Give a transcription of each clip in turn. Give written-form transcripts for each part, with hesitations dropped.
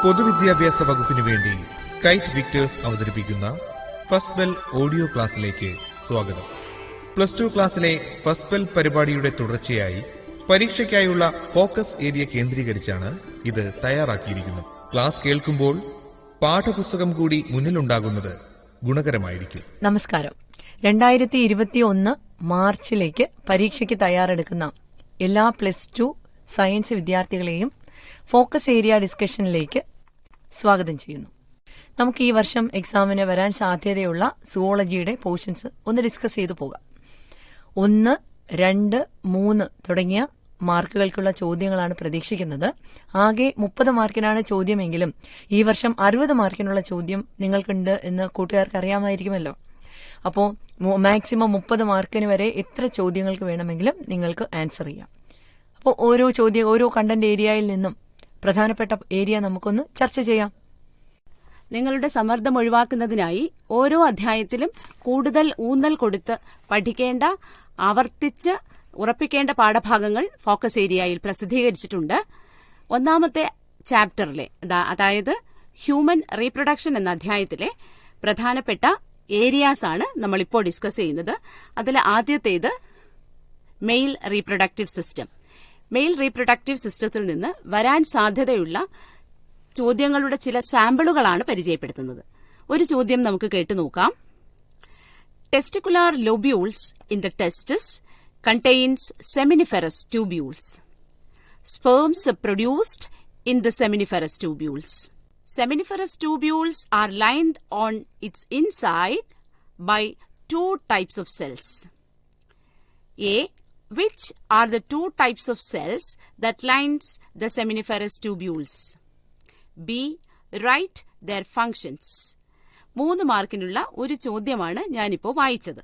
പൊതുവിദ്യാഭ്യാസ വകുപ്പിനു വേണ്ടി കൈറ്റ് വിക്ടേഴ്സ് അവതരിപ്പിക്കുന്ന ഫസ്റ്റ് ബെൽ ഓഡിയോ ക്ലാസ്സിലേക്ക് സ്വാഗതം. പ്ലസ് 2 ക്ലാസ്സിലെ ഫസ്റ്റ് ബെൽ പരിപാടിയുടെ തുടർച്ചയായി പരീക്ഷയ്ക്കായുള്ള ഫോക്കസ് ഏരിയ കേന്ദ്രീകരിച്ചാണ് ഇത് തയ്യാറാക്കിയിരിക്കുന്നത്. ക്ലാസ് കേൾക്കുമ്പോൾ പാഠപുസ്തകം കൂടി മുന്നിലുണ്ടാകുന്നത് ഗുണകരമായിരിക്കും. നമസ്കാരം. 2021 മാർച്ചിലേക്ക് പരീക്ഷയ്ക്ക് തയ്യാറെടുക്കുന്ന എല്ലാ പ്ലസ് 2 സയൻസ് വിദ്യാർത്ഥികളെയും ഫോക്കസ് ഏരിയ ഡിസ്കഷനിലേക്ക് സ്വാഗതം ചെയ്യുന്നു. നമുക്ക് ഈ വർഷം എക്സാമിന് വരാൻ സാധ്യതയുള്ള സുവോളജിയുടെ പോർഷൻസ് ഒന്ന് ഡിസ്കസ് ചെയ്തു പോകാം. 1, 2, 3 തുടങ്ങിയ മാർക്കുകൾക്കുള്ള ചോദ്യങ്ങളാണ് പ്രതീക്ഷിക്കുന്നത്. ആകെ 30 മാർക്കിനാണ് ചോദ്യമെങ്കിലും ഈ വർഷം 60 മാർക്കിനുള്ള ചോദ്യം നിങ്ങൾക്കുണ്ട് എന്ന് കൂട്ടുകാർക്ക് അറിയാമായിരിക്കുമല്ലോ. അപ്പോൾ മാക്സിമം 30 മാർക്കിന് വരെ എത്ര ചോദ്യങ്ങൾക്ക് വേണമെങ്കിലും നിങ്ങൾക്ക് ആൻസർ ചെയ്യാം. അപ്പോൾ ഓരോ കണ്ടന്റ് ഏരിയയിൽ നിന്നും പ്രധാനപ്പെട്ട ഏരിയ നമുക്കൊന്ന് ചർച്ച ചെയ്യാം. നിങ്ങളുടെ സമ്മർദ്ദം ഒഴിവാക്കുന്നതിനായി ഓരോ അധ്യായത്തിലും കൂടുതൽ ഊന്നൽ കൊടുത്ത് പഠിക്കേണ്ട, ആവർത്തിച്ച് ഉറപ്പിക്കേണ്ട പാഠഭാഗങ്ങൾ ഫോക്കസ് ഏരിയയിൽ പ്രസിദ്ധീകരിച്ചിട്ടുണ്ട്. ഒന്നാമത്തെ ചാപ്റ്ററിലെ, അതായത് ഹ്യൂമൻ റീപ്രൊഡക്ഷൻ എന്ന അധ്യായത്തിലെ പ്രധാനപ്പെട്ട ഏരിയാസ് ആണ് നമ്മളിപ്പോൾ ഡിസ്കസ് ചെയ്യുന്നത്. അതിൽ ആദ്യത്തേത് mail reproductive system. Mail reproductive സിസ്റ്റത്തിൽ നിന്ന് വരാൻ സാധ്യതയുള്ള ചോദ്യങ്ങളുടെ ചില സാമ്പിളുകളാണ് പരിചയപ്പെടുത്തുന്നത്. ഒരു ചോദ്യം നമുക്ക് കേട്ടു നോക്കാം. Testicular lobules in the ടെസ്റ്റിസ് contains seminiferous tubules. Sperms are produced in the seminiferous tubules. Seminiferous tubules are lined on its inside by 2 types of cells. A. Which are the 2 types of cells that lines the seminiferous tubules? B. Write their functions. 3 മാർക്കിനുള്ള ഒരു ചോദ്യമാണ് ഞാനിപ്പോൾ വായിച്ചത്.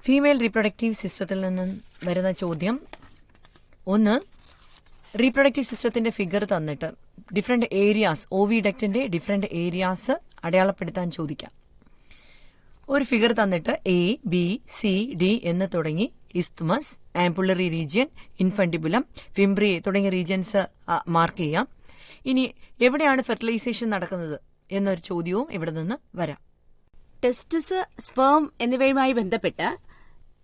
Female reproductive സിസ്റ്റത്തിൽ നിന്നും വരുന്ന ചോദ്യം 1. Reproductive സിസ്റ്റത്തിന്റെ figure തന്നിട്ട് ഡിഫറെന്റ് ഏരിയാസ്, ഓവിഡക്റ്റിന്റെ ഡിഫറെന്റ് ഏരിയാസ് അടയാളപ്പെടുത്താൻ ചോദിക്കാം. ഒരു ഫിഗർ തന്നിട്ട് A, B, C, D എന്ന് തുടങ്ങി ഇസ്ത്മസ്, ആംപുള്ളറി റീജിയൻ, ഇൻഫണ്ടിബുലം, ഫിംബ്രി തുടങ്ങിയ റീജിയൻസ് മാർക്ക് ചെയ്യാം. ഇനി എവിടെയാണ് ഫെർട്ടിലൈസേഷൻ നടക്കുന്നത് എന്നൊരു ചോദ്യവും ഇവിടെ നിന്ന് വരാം. ടെസ്റ്റിസ്, സ്പേം എന്നിവയുമായി ബന്ധപ്പെട്ട്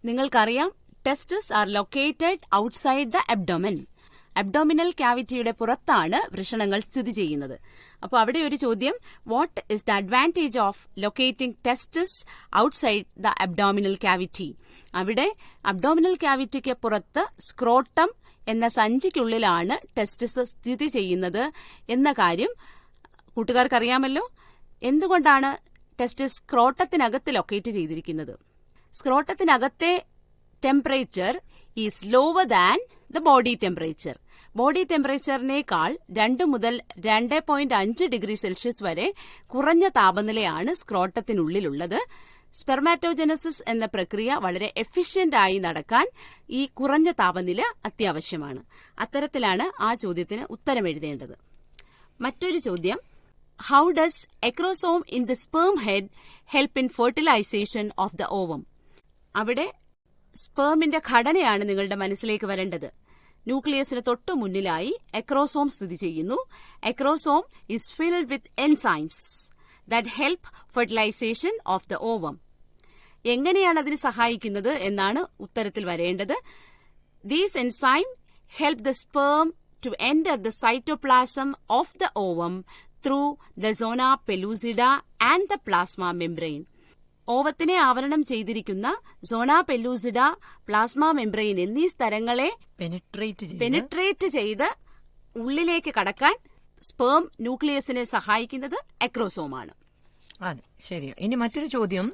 നിങ്ങൾക്കറിയാം, testis are located outside the abdomen. Abdominal ക്യാവിറ്റിയുടെ പുറത്താണ് വൃഷണങ്ങൾ സ്ഥിതി ചെയ്യുന്നത്. അപ്പോൾ അവിടെ ഒരു ചോദ്യം, what is the advantage of locating testis outside the abdominal cavity? അവിടെ അബ്ഡോമിനൽ ക്യാവിറ്റിക്ക് പുറത്ത് സ്ക്രോട്ടം എന്ന സഞ്ചിക്കുള്ളിലാണ് ടെസ്റ്റിസ് സ്ഥിതി ചെയ്യുന്നത് എന്ന കാര്യം കൂട്ടുകാർക്കറിയാമല്ലോ. എന്തുകൊണ്ടാണ് ടെസ്റ്റിസ് സ്ക്രോട്ടത്തിനകത്ത് ലൊക്കേറ്റ് ചെയ്തിരിക്കുന്നത്? സ്ക്രോട്ടത്തിനകത്തെ temperature is lower than the body temperature. Body ടെമ്പറേച്ചറിനേക്കാൾ 2 മുതൽ 2.5 ഡിഗ്രി സെൽഷ്യസ് വരെ കുറഞ്ഞ താപനിലയാണ് സ്ക്രോട്ടത്തിനുള്ളിലുള്ളത്. സ്പെർമാറ്റോജനസിസ് എന്ന പ്രക്രിയ വളരെ എഫിഷ്യന്റ് ആയി നടക്കാൻ ഈ കുറഞ്ഞ താപനില അത്യാവശ്യമാണ്. അത്തരത്തിലാണ് ആ ചോദ്യത്തിന് ഉത്തരം എഴുതേണ്ടത്. മറ്റൊരു ചോദ്യം, how does acrosome in the sperm head help in fertilization of the ovum? അവിടെ സ്പേമിന്റെ ഘടനയാണ് നിങ്ങളുടെ മനസ്സിലേക്ക് വരേണ്ടത്. ന്യൂക്ലിയസിന് തൊട്ടു മുന്നിലായി അക്രോസോം സ്ഥിതി ചെയ്യുന്നു. Acrosome is filled with enzymes that help fertilization of the ovum. എങ്ങനെയാണ് അതിന് സഹായിക്കുന്നത് എന്നാണ് ഉത്തരത്തിൽ വരേണ്ടത്. These enzymes help the sperm to enter the cytoplasm of the ovum through the zona pellucida and the plasma membrane. ഓവത്തിനെ ആവരണം ചെയ്തിരിക്കുന്ന സോണ പെല്ലൂസിഡ, plasma membrane എന്നീ സ്ഥലങ്ങളെ പെനിട്രേറ്റ് ചെയ്ത് ഉള്ളിലേക്ക് കടക്കാൻ സ്പേം ന്യൂക്ലിയസിനെ സഹായിക്കുന്നത് അക്രോസോമാണ്. അതെ, ശരിയാ. ഇനി മറ്റൊരു ചോദ്യം,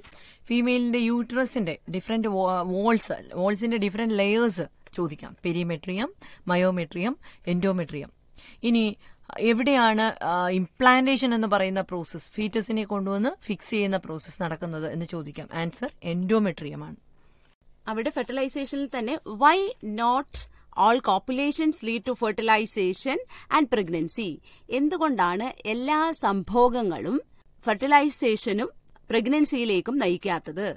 ഫീമെയിലിന്റെ യൂട്രസിന്റെ ഡിഫറെന്റ് വോൾസിന്റെ ഡിഫറെന്റ് ലെയേഴ്സ് ചോദിക്കാം. Perimetrium, myometrium, endometrium. ഇനി എവിടെയാണ് ഇംപ്ലാന്റേഷൻ എന്ന് പറയുന്ന പ്രോസസ്, ഫീറ്റസിനെ കൊണ്ടുവന്ന് ഫിക്സ് ചെയ്യുന്ന പ്രോസസ് നടക്കുന്നത് എന്ന് ചോദിക്കാം. ആൻസർ എൻഡോമെട്രിയമാണ്. അവിടെ ഫെർട്ടിലൈസേഷനിൽ തന്നെ why not all copulations lead to fertilization and pregnancy? എന്തുകൊണ്ടാണ് എല്ലാ സംഭോഗങ്ങളും ഫെർട്ടിലൈസേഷനും പ്രഗ്നൻസിയിലേക്കും നയിക്കാത്തത്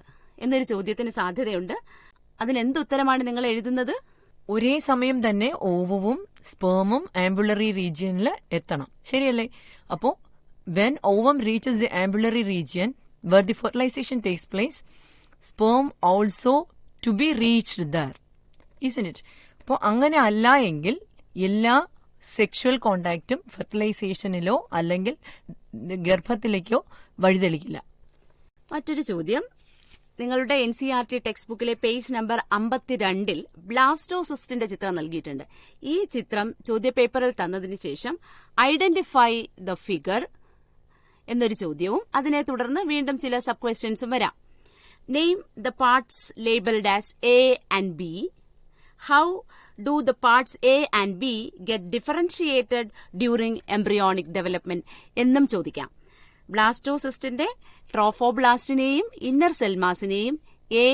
എന്നൊരു ചോദ്യത്തിന് സാധ്യതയുണ്ട്. അതിനെന്ത് ഉത്തരമാണ് നിങ്ങൾ എഴുതുന്നത്? ഒരേ സമയം തന്നെ ഓവവും സ്പേമും ആംബുലറി റീജിയനിൽ എത്തണം. ശരിയല്ലേ? അപ്പോ when ovum reaches the ampullary region where the fertilisation takes place, sperm also to be reached there, isn't it? അപ്പോൾ അങ്ങനെ അല്ല എങ്കിൽ എല്ലാ സെക്ഷുവൽ കോണ്ടാക്റ്റും ഫെർട്ടിലൈസേഷനിലോ അല്ലെങ്കിൽ ഗർഭത്തിലേക്കോ വഴിതെളിക്കില്ല. മറ്റൊരു ചോദ്യം, നിങ്ങളുടെ NCERT ടെക്സ്റ്റ് ബുക്കിലെ പേജ് നമ്പർ 52 ബ്ലാസ്റ്റോസിസ്റ്റിന്റെ ചിത്രം നൽകിയിട്ടുണ്ട്. ഈ ചിത്രം ചോദ്യപേപ്പറിൽ തന്നതിന് ശേഷം ഐഡന്റിഫൈ ദ ഫിഗർ എന്നൊരു ചോദ്യവും അതിനെ തുടർന്ന് വീണ്ടും ചില സബ് ക്വസ്റ്റ്യൻസും വരാം. Name the parts labelled as A and B. How do the parts A and B get differentiated during embryonic development എന്നും ചോദിക്കാം. ബ്ലാസ്റ്റോസിസ്റ്റിന്റെ ട്രോഫോബ്ലാസ്റ്റിനെയും ഇന്നർ സെൽമാസിനെയും A,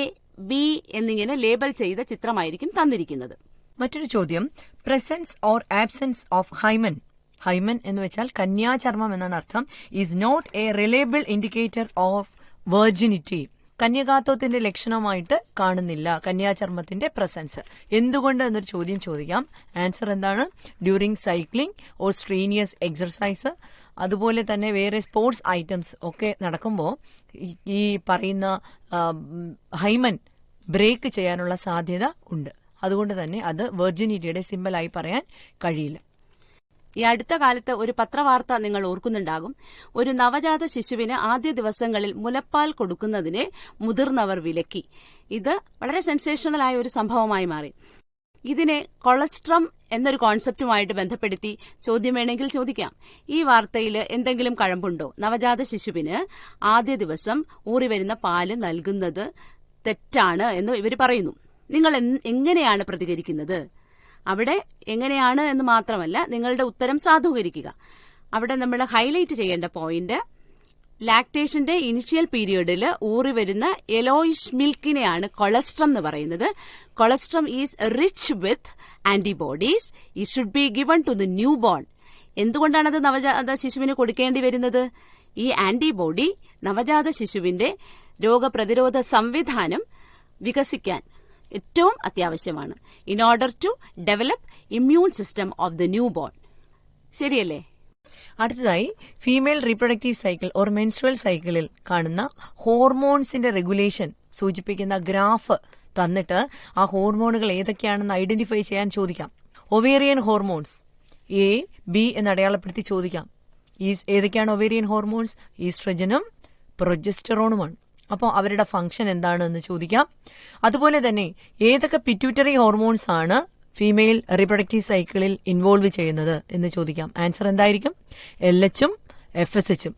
B എന്നിങ്ങനെ ലേബൽ ചെയ്ത ചിത്രമായിരിക്കും തന്നിരിക്കുന്നത്. മറ്റൊരു ചോദ്യം, presence or absence of hymen. Hymen എന്ന് വെച്ചാൽ കന്യാചർമ്മം എന്നാണ് അർത്ഥം. Is not a reliable indicator of virginity. കന്യകാത്വത്തിന്റെ ലക്ഷണമായിട്ട് കാണുന്നില്ല കന്യാചർമ്മത്തിന്റെ പ്രസൻസ്. എന്തുകൊണ്ട് എന്നൊരു ചോദ്യം ചോദിക്കാം. ആൻസർ എന്താണ്? During cycling or strenuous exercise, അതുപോലെ തന്നെ വേറെ സ്പോർട്സ് ഐറ്റംസ് ഒക്കെ നടക്കുമ്പോൾ ഈ പറയുന്ന ഹൈമൻ ബ്രേക്ക് ചെയ്യാനുള്ള സാധ്യത ഉണ്ട്. അതുകൊണ്ട് തന്നെ അത് വെർജിനിറ്റിയുടെ സിമ്പലായി പറയാൻ കഴിയില്ല. ഈ അടുത്ത കാലത്ത് ഒരു പത്രവാർത്ത നിങ്ങൾ ഓർക്കുന്നുണ്ടാകും. ഒരു നവജാത ശിശുവിന് ആദ്യ ദിവസങ്ങളിൽ മുലപ്പാൽ കൊടുക്കുന്നതിനെ മുതിർന്നവർ വിലക്കി. ഇത് വളരെ സെൻസേഷണലായ ഒരു സംഭവമായി മാറി. ഇതിനെ കൊളസ്ട്രം എന്നൊരു കോൺസെപ്റ്റുമായിട്ട് ബന്ധപ്പെടുത്തി ചോദ്യം വേണമെങ്കിൽ ചോദിക്കാം. ഈ വാർത്തയിൽ എന്തെങ്കിലും കഴമ്പുണ്ടോ? നവജാത ശിശുവിന് ആദ്യ ദിവസം ഊറിവരുന്ന പാല് നൽകുന്നത് തെറ്റാണ് എന്ന് ഇവർ പറയുന്നു. നിങ്ങൾ എങ്ങനെയാണ് പ്രതികരിക്കുന്നത്? അവിടെ എങ്ങനെയാണ് എന്ന് മാത്രമല്ല, നിങ്ങളുടെ ഉത്തരം സാധൂകരിക്കുക. അവിടെ നമ്മൾ ഹൈലൈറ്റ് ചെയ്യേണ്ട പോയിന്റ്, ലാക്ടേഷന്റെ ഇനിഷ്യൽ പീരിയഡിൽ ഊറി വരുന്ന യെലോയിഷ് മിൽക്കിനെയാണ് കൊളസ്ട്രം എന്ന് പറയുന്നത്. Colostrum is rich with antibodies. It should be given to the newborn. എന്തുകൊണ്ടാണത് നവജാത ശിശുവിന് കൊടുക്കേണ്ടി വരുന്നത്? ഈ ആന്റിബോഡി നവജാത ശിശുവിന്റെ രോഗപ്രതിരോധ സംവിധാനം വികസിക്കാൻ ഏറ്റവും അത്യാവശ്യമാണ്. In order to develop immune system of the newborn. ശരിയല്ലേ? അടുത്തതായി female reproductive cycle or menstrual സൈക്കിളിൽ കാണുന്ന ഹോർമോൺസിന്റെ റെഗുലേഷൻ സൂചിപ്പിക്കുന്ന ഗ്രാഫ് തന്നിട്ട് ആ ഹോർമോണുകൾ ഏതൊക്കെയാണെന്ന് ഐഡന്റിഫൈ ചെയ്യാൻ ചോദിക്കാം. ഒവേറിയൻ ഹോർമോൺസ് A, B എന്ന് അടയാളപ്പെടുത്തി ചോദിക്കാം. ഏതൊക്കെയാണ് ഒവേറിയൻ ഹോർമോൺസ്? ഈസ്ട്രജനും പ്രൊജസ്റ്ററോണുമാണ്. അപ്പോൾ അവരുടെ ഫംഗ്ഷൻ എന്താണെന്ന് ചോദിക്കാം. അതുപോലെ തന്നെ ഏതൊക്കെ പിറ്റ്യൂട്ടറി ഹോർമോൺസ് ആണ് ഫീമെയിൽ റീപ്രൊഡക്റ്റീവ് സൈക്കിളിൽ ഇൻവോൾവ് ചെയ്യുന്നത് എന്ന് ചോദിക്കാം. ആൻസർ എന്തായിരിക്കും? LH-ഉം FSH-ഉം.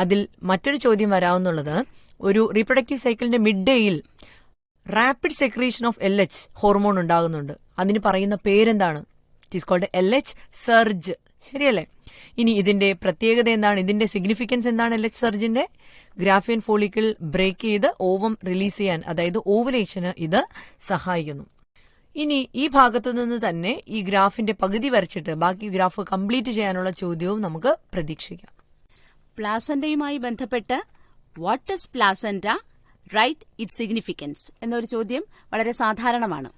അതിൽ മറ്റൊരു ചോദ്യം വരാവുന്നുള്ളത്, ഒരു റീപ്രൊഡക്റ്റീവ് സൈക്കിളിന്റെ മിഡ് ഡേയിൽ rapid secretion of LH hormone ഉണ്ടാകുന്നുണ്ട്. അതിന് പറയുന്ന പേരെന്താണ്? It is called LH surge. ശരിയല്ലേ? ഇനി ഇതിന്റെ പ്രത്യേകത എന്താണ്? ഇതിന്റെ സിഗ്നിഫിക്കൻസ് എന്താണ്? LH സർജിന്റെ ഗ്രാഫിയൻ ഫോളിക്കിൾ ബ്രേക്ക് ചെയ്ത് ഓവം റിലീസ് ചെയ്യാൻ, അതായത് ഓവുലേഷന് ഇത് സഹായിക്കുന്നു. ഇനി ഈ ഭാഗത്തു നിന്ന് തന്നെ ഈ ഗ്രാഫിന്റെ പകുതി വരച്ചിട്ട് ബാക്കി ഗ്രാഫ് കംപ്ലീറ്റ് ചെയ്യാനുള്ള ചോദ്യവും നമുക്ക് പ്രതീക്ഷിക്കാം. പ്ലാസന്റയുമായി ബന്ധപ്പെട്ട് what is placenta, write it significance എന്നൊരു ചോദ്യം വളരെ സാധാരണമാണ്.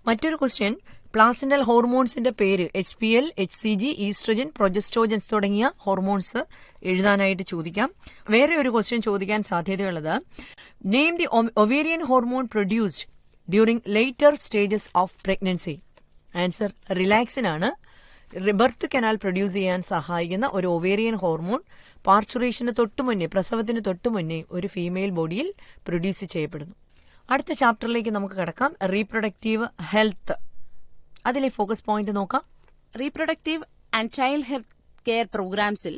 മറ്റൊരു ക്വസ്റ്റ്യൻ, പ്ലാസന്റൽ ഹോർമോൺസിന്റെ പേര് HPL, HCG, ഈസ്ട്രജൻ, പ്രൊജസ്ട്രോജൻസ് തുടങ്ങിയ ഹോർമോൺസ് എഴുതാനായിട്ട് ചോദിക്കാം. വേറെ ഒരു ക്വസ്റ്റ്യൻ ചോദിക്കാൻ സാധ്യതയുള്ളത്, name the ovarian hormone produced during later stages of pregnancy. Answer റിലാക്സിനാണ്. ബർത്ത് കനാൽ പ്രൊഡ്യൂസ് ചെയ്യാൻ സഹായിക്കുന്ന ഒരു ഒവേറിയൻ ഹോർമോൺ പാർച്ചുറേഷന് തൊട്ടുമുന്നേ, പ്രസവത്തിന് തൊട്ടുമുന്നേ ഒരു ഫീമെയിൽ ബോഡിയിൽ പ്രൊഡ്യൂസ് ചെയ്യപ്പെടുന്നു. അടുത്ത ചാപ്റ്ററിലേക്ക് നമുക്ക് കടക്കാം. Reproductive health. അതിലെ ഫോക്കസ് പോയിന്റ് നോക്കാം. Reproductive and child health care പ്രോഗ്രാംസിൽ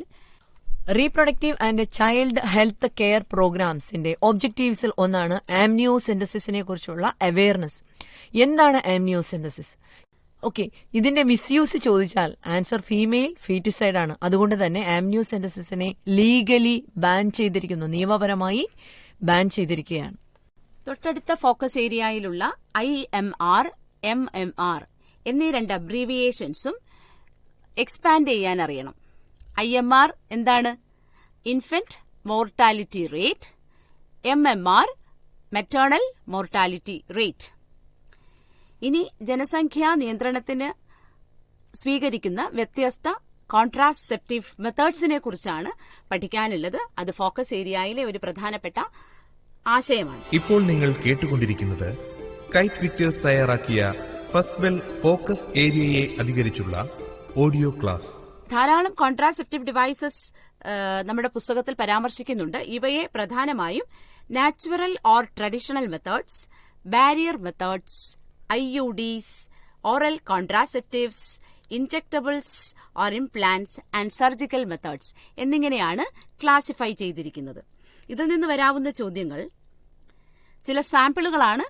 reproductive and child health care പ്രോഗ്രാംസിന്റെ ഒബ്ജക്റ്റീവ്സിൽ ഒന്നാണ് ആംനിയോസെന്റസിസിനെ കുറിച്ചുള്ള അവയർനെസ്. എന്താണ് ആംനിയോസെന്റസിസ്? ഓക്കെ, ഇതിന്റെ മിസ്യൂസ് ചോദിച്ചാൽ ആൻസർ ഫീമെയിൽ ഫീറ്റിസൈഡ് ആണ്. അതുകൊണ്ട് തന്നെ ആംനിയോസെന്റസിസിനെ ലീഗലി ബാൻ ചെയ്തിരിക്കുന്നു, നിയമപരമായി ബാൻ ചെയ്തിരിക്കുകയാണ്. തൊട്ടടുത്ത ഫോക്കസ് ഏരിയയിലുള്ള IMR, MMR എന്നീ രണ്ട് അബ്രീവിയേഷൻസും എക്സ്പാൻഡ് ചെയ്യാൻ അറിയണം. IMR എന്താണ്? Infant mortality rate. MMR maternal mortality rate. ഇനി ജനസംഖ്യാ നിയന്ത്രണത്തിന് സ്വീകരിക്കുന്ന വ്യത്യസ്ത കോൺട്രാസെപ്റ്റീവ് മെത്തേഡ്സിനെ കുറിച്ചാണ് പഠിക്കാനുള്ളത്. അത് ഫോക്കസ് ഏരിയയിലെ ഒരു പ്രധാനപ്പെട്ട ആശയമാണ്. ഇപ്പോൾ നിങ്ങൾ കേട്ടുകൊണ്ടിരിക്കുന്നത് കൈറ്റ് വിക്ടേഴ്സ് തയ്യാറാക്കിയ ഫസ്റ്റ് ബെൽ ഫോക്കസ് ഏരിയയെ അധികരിച്ചുള്ള ഓഡിയോ ക്ലാസ്. ധാരാളം കോൺട്രാസെപ്റ്റീവ് ഡിവൈസസ് നമ്മുടെ പുസ്തകത്തിൽ പരാമർശിക്കുന്നുണ്ട്. ഇവയെ പ്രധാനമായും natural or traditional methods, barrier methods, IUDs, oral contraceptives, injectables or implants and surgical methods എന്നിങ്ങനെയാണ് ക്ലാസിഫൈ ചെയ്തിരിക്കുന്നത്. ഇതിൽ നിന്ന് വരാവുന്ന ചോദ്യങ്ങൾ ചില സാമ്പിളുകളാണ്.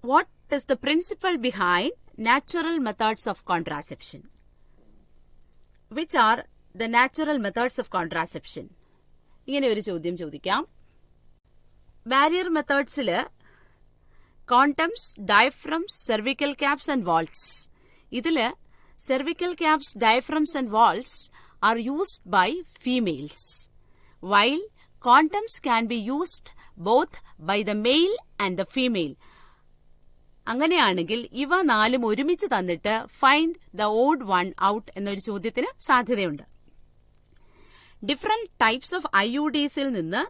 What is the principle behind natural methods of contraception? Which are the natural methods of contraception? ഇങ്ങനെ ഒരു ചോദ്യം ചോദിക്കാം. ബാരിയർ മെത്തേഡ്സില് condoms, diaphragms, cervical caps and walls. ഇതില് cervical caps, diaphragms and vaults are used by females, while condoms can be used both by the male and the female. അങ്ങനെയാണെങ്കിൽ ഇവ നാലും ഒരുമിച്ച് തന്നിട്ട് find the odd one out എന്നൊരു ചോദ്യത്തിന് സാധ്യതയുണ്ട്. Different types of IUDസിൽ നിന്ന്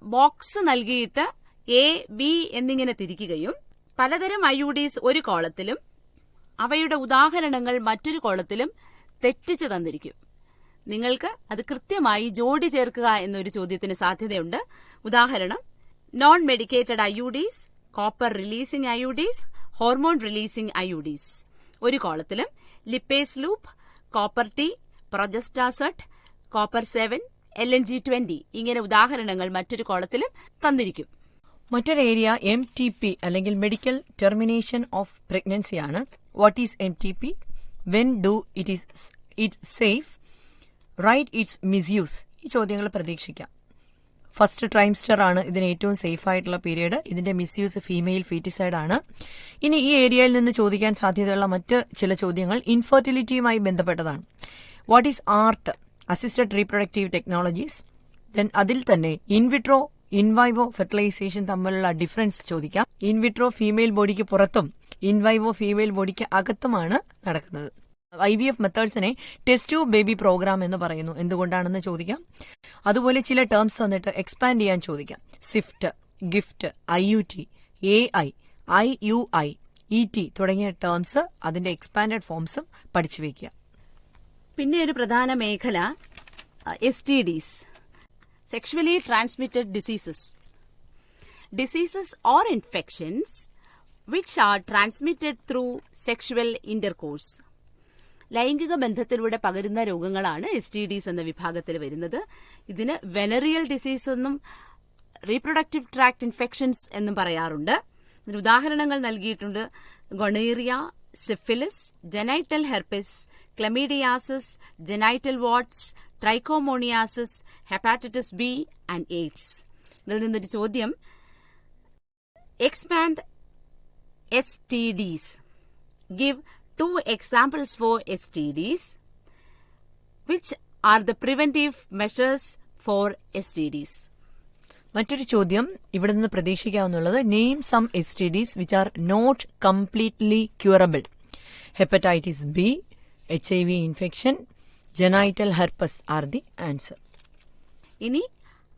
ബോക്സ് നൽകിയിട്ട് A, B എന്നിങ്ങനെ തിരിക്കുകയും പലതരം IUDs ഒരു കോളത്തിലും അവയുടെ ഉദാഹരണങ്ങൾ മറ്റൊരു കോളത്തിലും തെറ്റിച്ച് തന്നിരിക്കും. നിങ്ങൾക്ക് അത് കൃത്യമായി ജോഡി ചേർക്കുക എന്നൊരു ചോദ്യത്തിന് സാധ്യതയുണ്ട്. ഉദാഹരണം, non medicated IUDs, copper releasing IUDs, hormone releasing IUDs ഒരു കോളത്തിലും, Lippes loop, copper T, Progestasert, copper 7, LNG-20 ഇങ്ങനെ ഉദാഹരണങ്ങൾ മറ്റൊരു കോളത്തിലും തന്നിരിക്കും. മറ്റൊരു ഏരിയ MTP അല്ലെങ്കിൽ മെഡിക്കൽ ടെർമിനേഷൻ ഓഫ് പ്രഗ്നൻസി ആണ്. What is MTP? When do it safe? Write its misuse? ഈ ചോദ്യങ്ങൾ പ്രതീക്ഷിക്കാം. ഫസ്റ്റ് ട്രൈംസ്റ്റർ ആണ് ഇതിന് ഏറ്റവും സേഫ് ആയിട്ടുള്ള പീരീഡ്. ഇതിന്റെ മിസ്യൂസ് ഫീമെയിൽ ഫീറ്റിസൈഡ് ആണ്. ഇനി ഈ ഏരിയയിൽ നിന്ന് ചോദിക്കാൻ സാധ്യതയുള്ള മറ്റ് ചില ചോദ്യങ്ങൾ ഇൻഫെർട്ടിലിറ്റിയുമായി ബന്ധപ്പെട്ടതാണ്. What is ART? Assisted reproductive technologies. Then അതിൽ തന്നെ ഇൻവിട്രോ, ഇൻവൈവോ ഫെർട്ടിലൈസേഷൻ തമ്മിലുള്ള ഡിഫറൻസ് ചോദിക്കാം. ഇൻവിട്രോ ഫീമെയിൽ ബോഡിക്ക് പുറത്തും ഇൻവൈവോ ഫീമെയിൽ ബോഡിക്ക് അകത്തുമാണ് നടക്കുന്നത്. IVF മെത്തേഡ്സിനെ ടെസ്റ്റ് ട്യൂബ് ബേബി പ്രോഗ്രാം എന്ന് പറയുന്നു. എന്തുകൊണ്ടാണെന്ന് ചോദിക്കാം. അതുപോലെ ചില ടേംസ് തന്നിട്ട് എക്സ്പാൻഡ് ചെയ്യാൻ ചോദിക്കാം. ZIFT, GIFT, IUT, AI, IUI, ET തുടങ്ങിയ ടേംസ് അതിന്റെ എക്സ്പാൻഡഡ് ഫോംസും പഠിച്ചു വയ്ക്കുക. പിന്നെ ഒരു പ്രധാന മേഖല STDs, sexually transmitted diseases or infections which are transmitted through sexual intercourse. ലൈംഗിക ബന്ധത്തിലൂടെ പകരുന്ന രോഗങ്ങളാണ് STDs എന്ന വിഭാഗത്തിൽ വരുന്നത്. ഇതിന് വെനറിയൽ ഡിസീസ് എന്നും റീപ്രൊഡക്റ്റീവ് ട്രാക്ട് ഇൻഫെക്ഷൻസ് എന്നും പറയാറുണ്ട്. ഇതിന് ഉദാഹരണങ്ങൾ നൽകിയിട്ടുണ്ട്. Gonorrhoea, syphilis, genital herpes, chlamydiasis, genital warts, trichomoniasis, hepatitis B and AIDS. ഇതിൽ നിന്നൊരു ചോദ്യം, expand STDs. Give 2 examples for STDs. Which are the preventive measures for STDs? മറ്റൊരു ചോദ്യം ഇവിടെ നിന്ന് പ്രതീക്ഷിക്കാവുന്നുള്ളത്, name some STDs which are not completely curable. Hepatitis B, HIV infection, genital herpes are the answer. ഇനി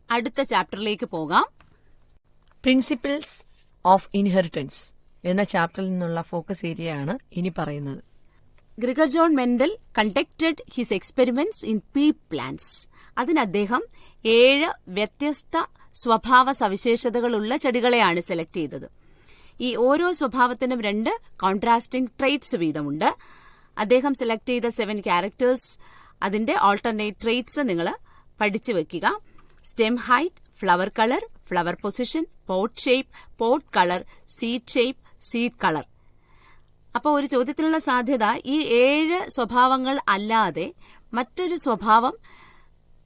അടുത്ത ചാപ്റ്ററിലേക്ക് പോകാം. പ്രിൻസിപ്പിൾസ് ഓഫ് ഇൻഹെറിറ്റൻസ് എന്ന ചാപ്റ്ററിൽ നിന്നുള്ള ഫോക്കസ് ഏരിയയാണ് ഇനി പറയുന്നത്. Gregor John Mendel conducted his experiments in pea plants. അതിന് അദ്ദേഹം 7 വ്യത്യസ്ത സ്വഭാവ സവിശേഷതകളുള്ള ചെടികളെയാണ് സെലക്ട് ചെയ്തത്. ഈ ഓരോ സ്വഭാവത്തിനും 2 കോൺട്രാസ്റ്റിംഗ് ട്രെയ്റ്റ്സ് വീതമുണ്ട്. അദ്ദേഹം സെലക്ട് ചെയ്ത 7 ക്യാരക്ടേഴ്സ്, അതിന്റെ ഓൾട്ടർനേറ്റ് ട്രെയ്റ്റ്സ് നിങ്ങൾ പഠിച്ചു വെക്കുക. Stem height, flower colour, flower position, pot shape, pot colour, seed shape, seed colour. അപ്പോൾ ഒരു ചോദ്യത്തിനുള്ള സാധ്യത, ഈ 7 സ്വഭാവങ്ങൾ അല്ലാതെ മറ്റൊരു സ്വഭാവം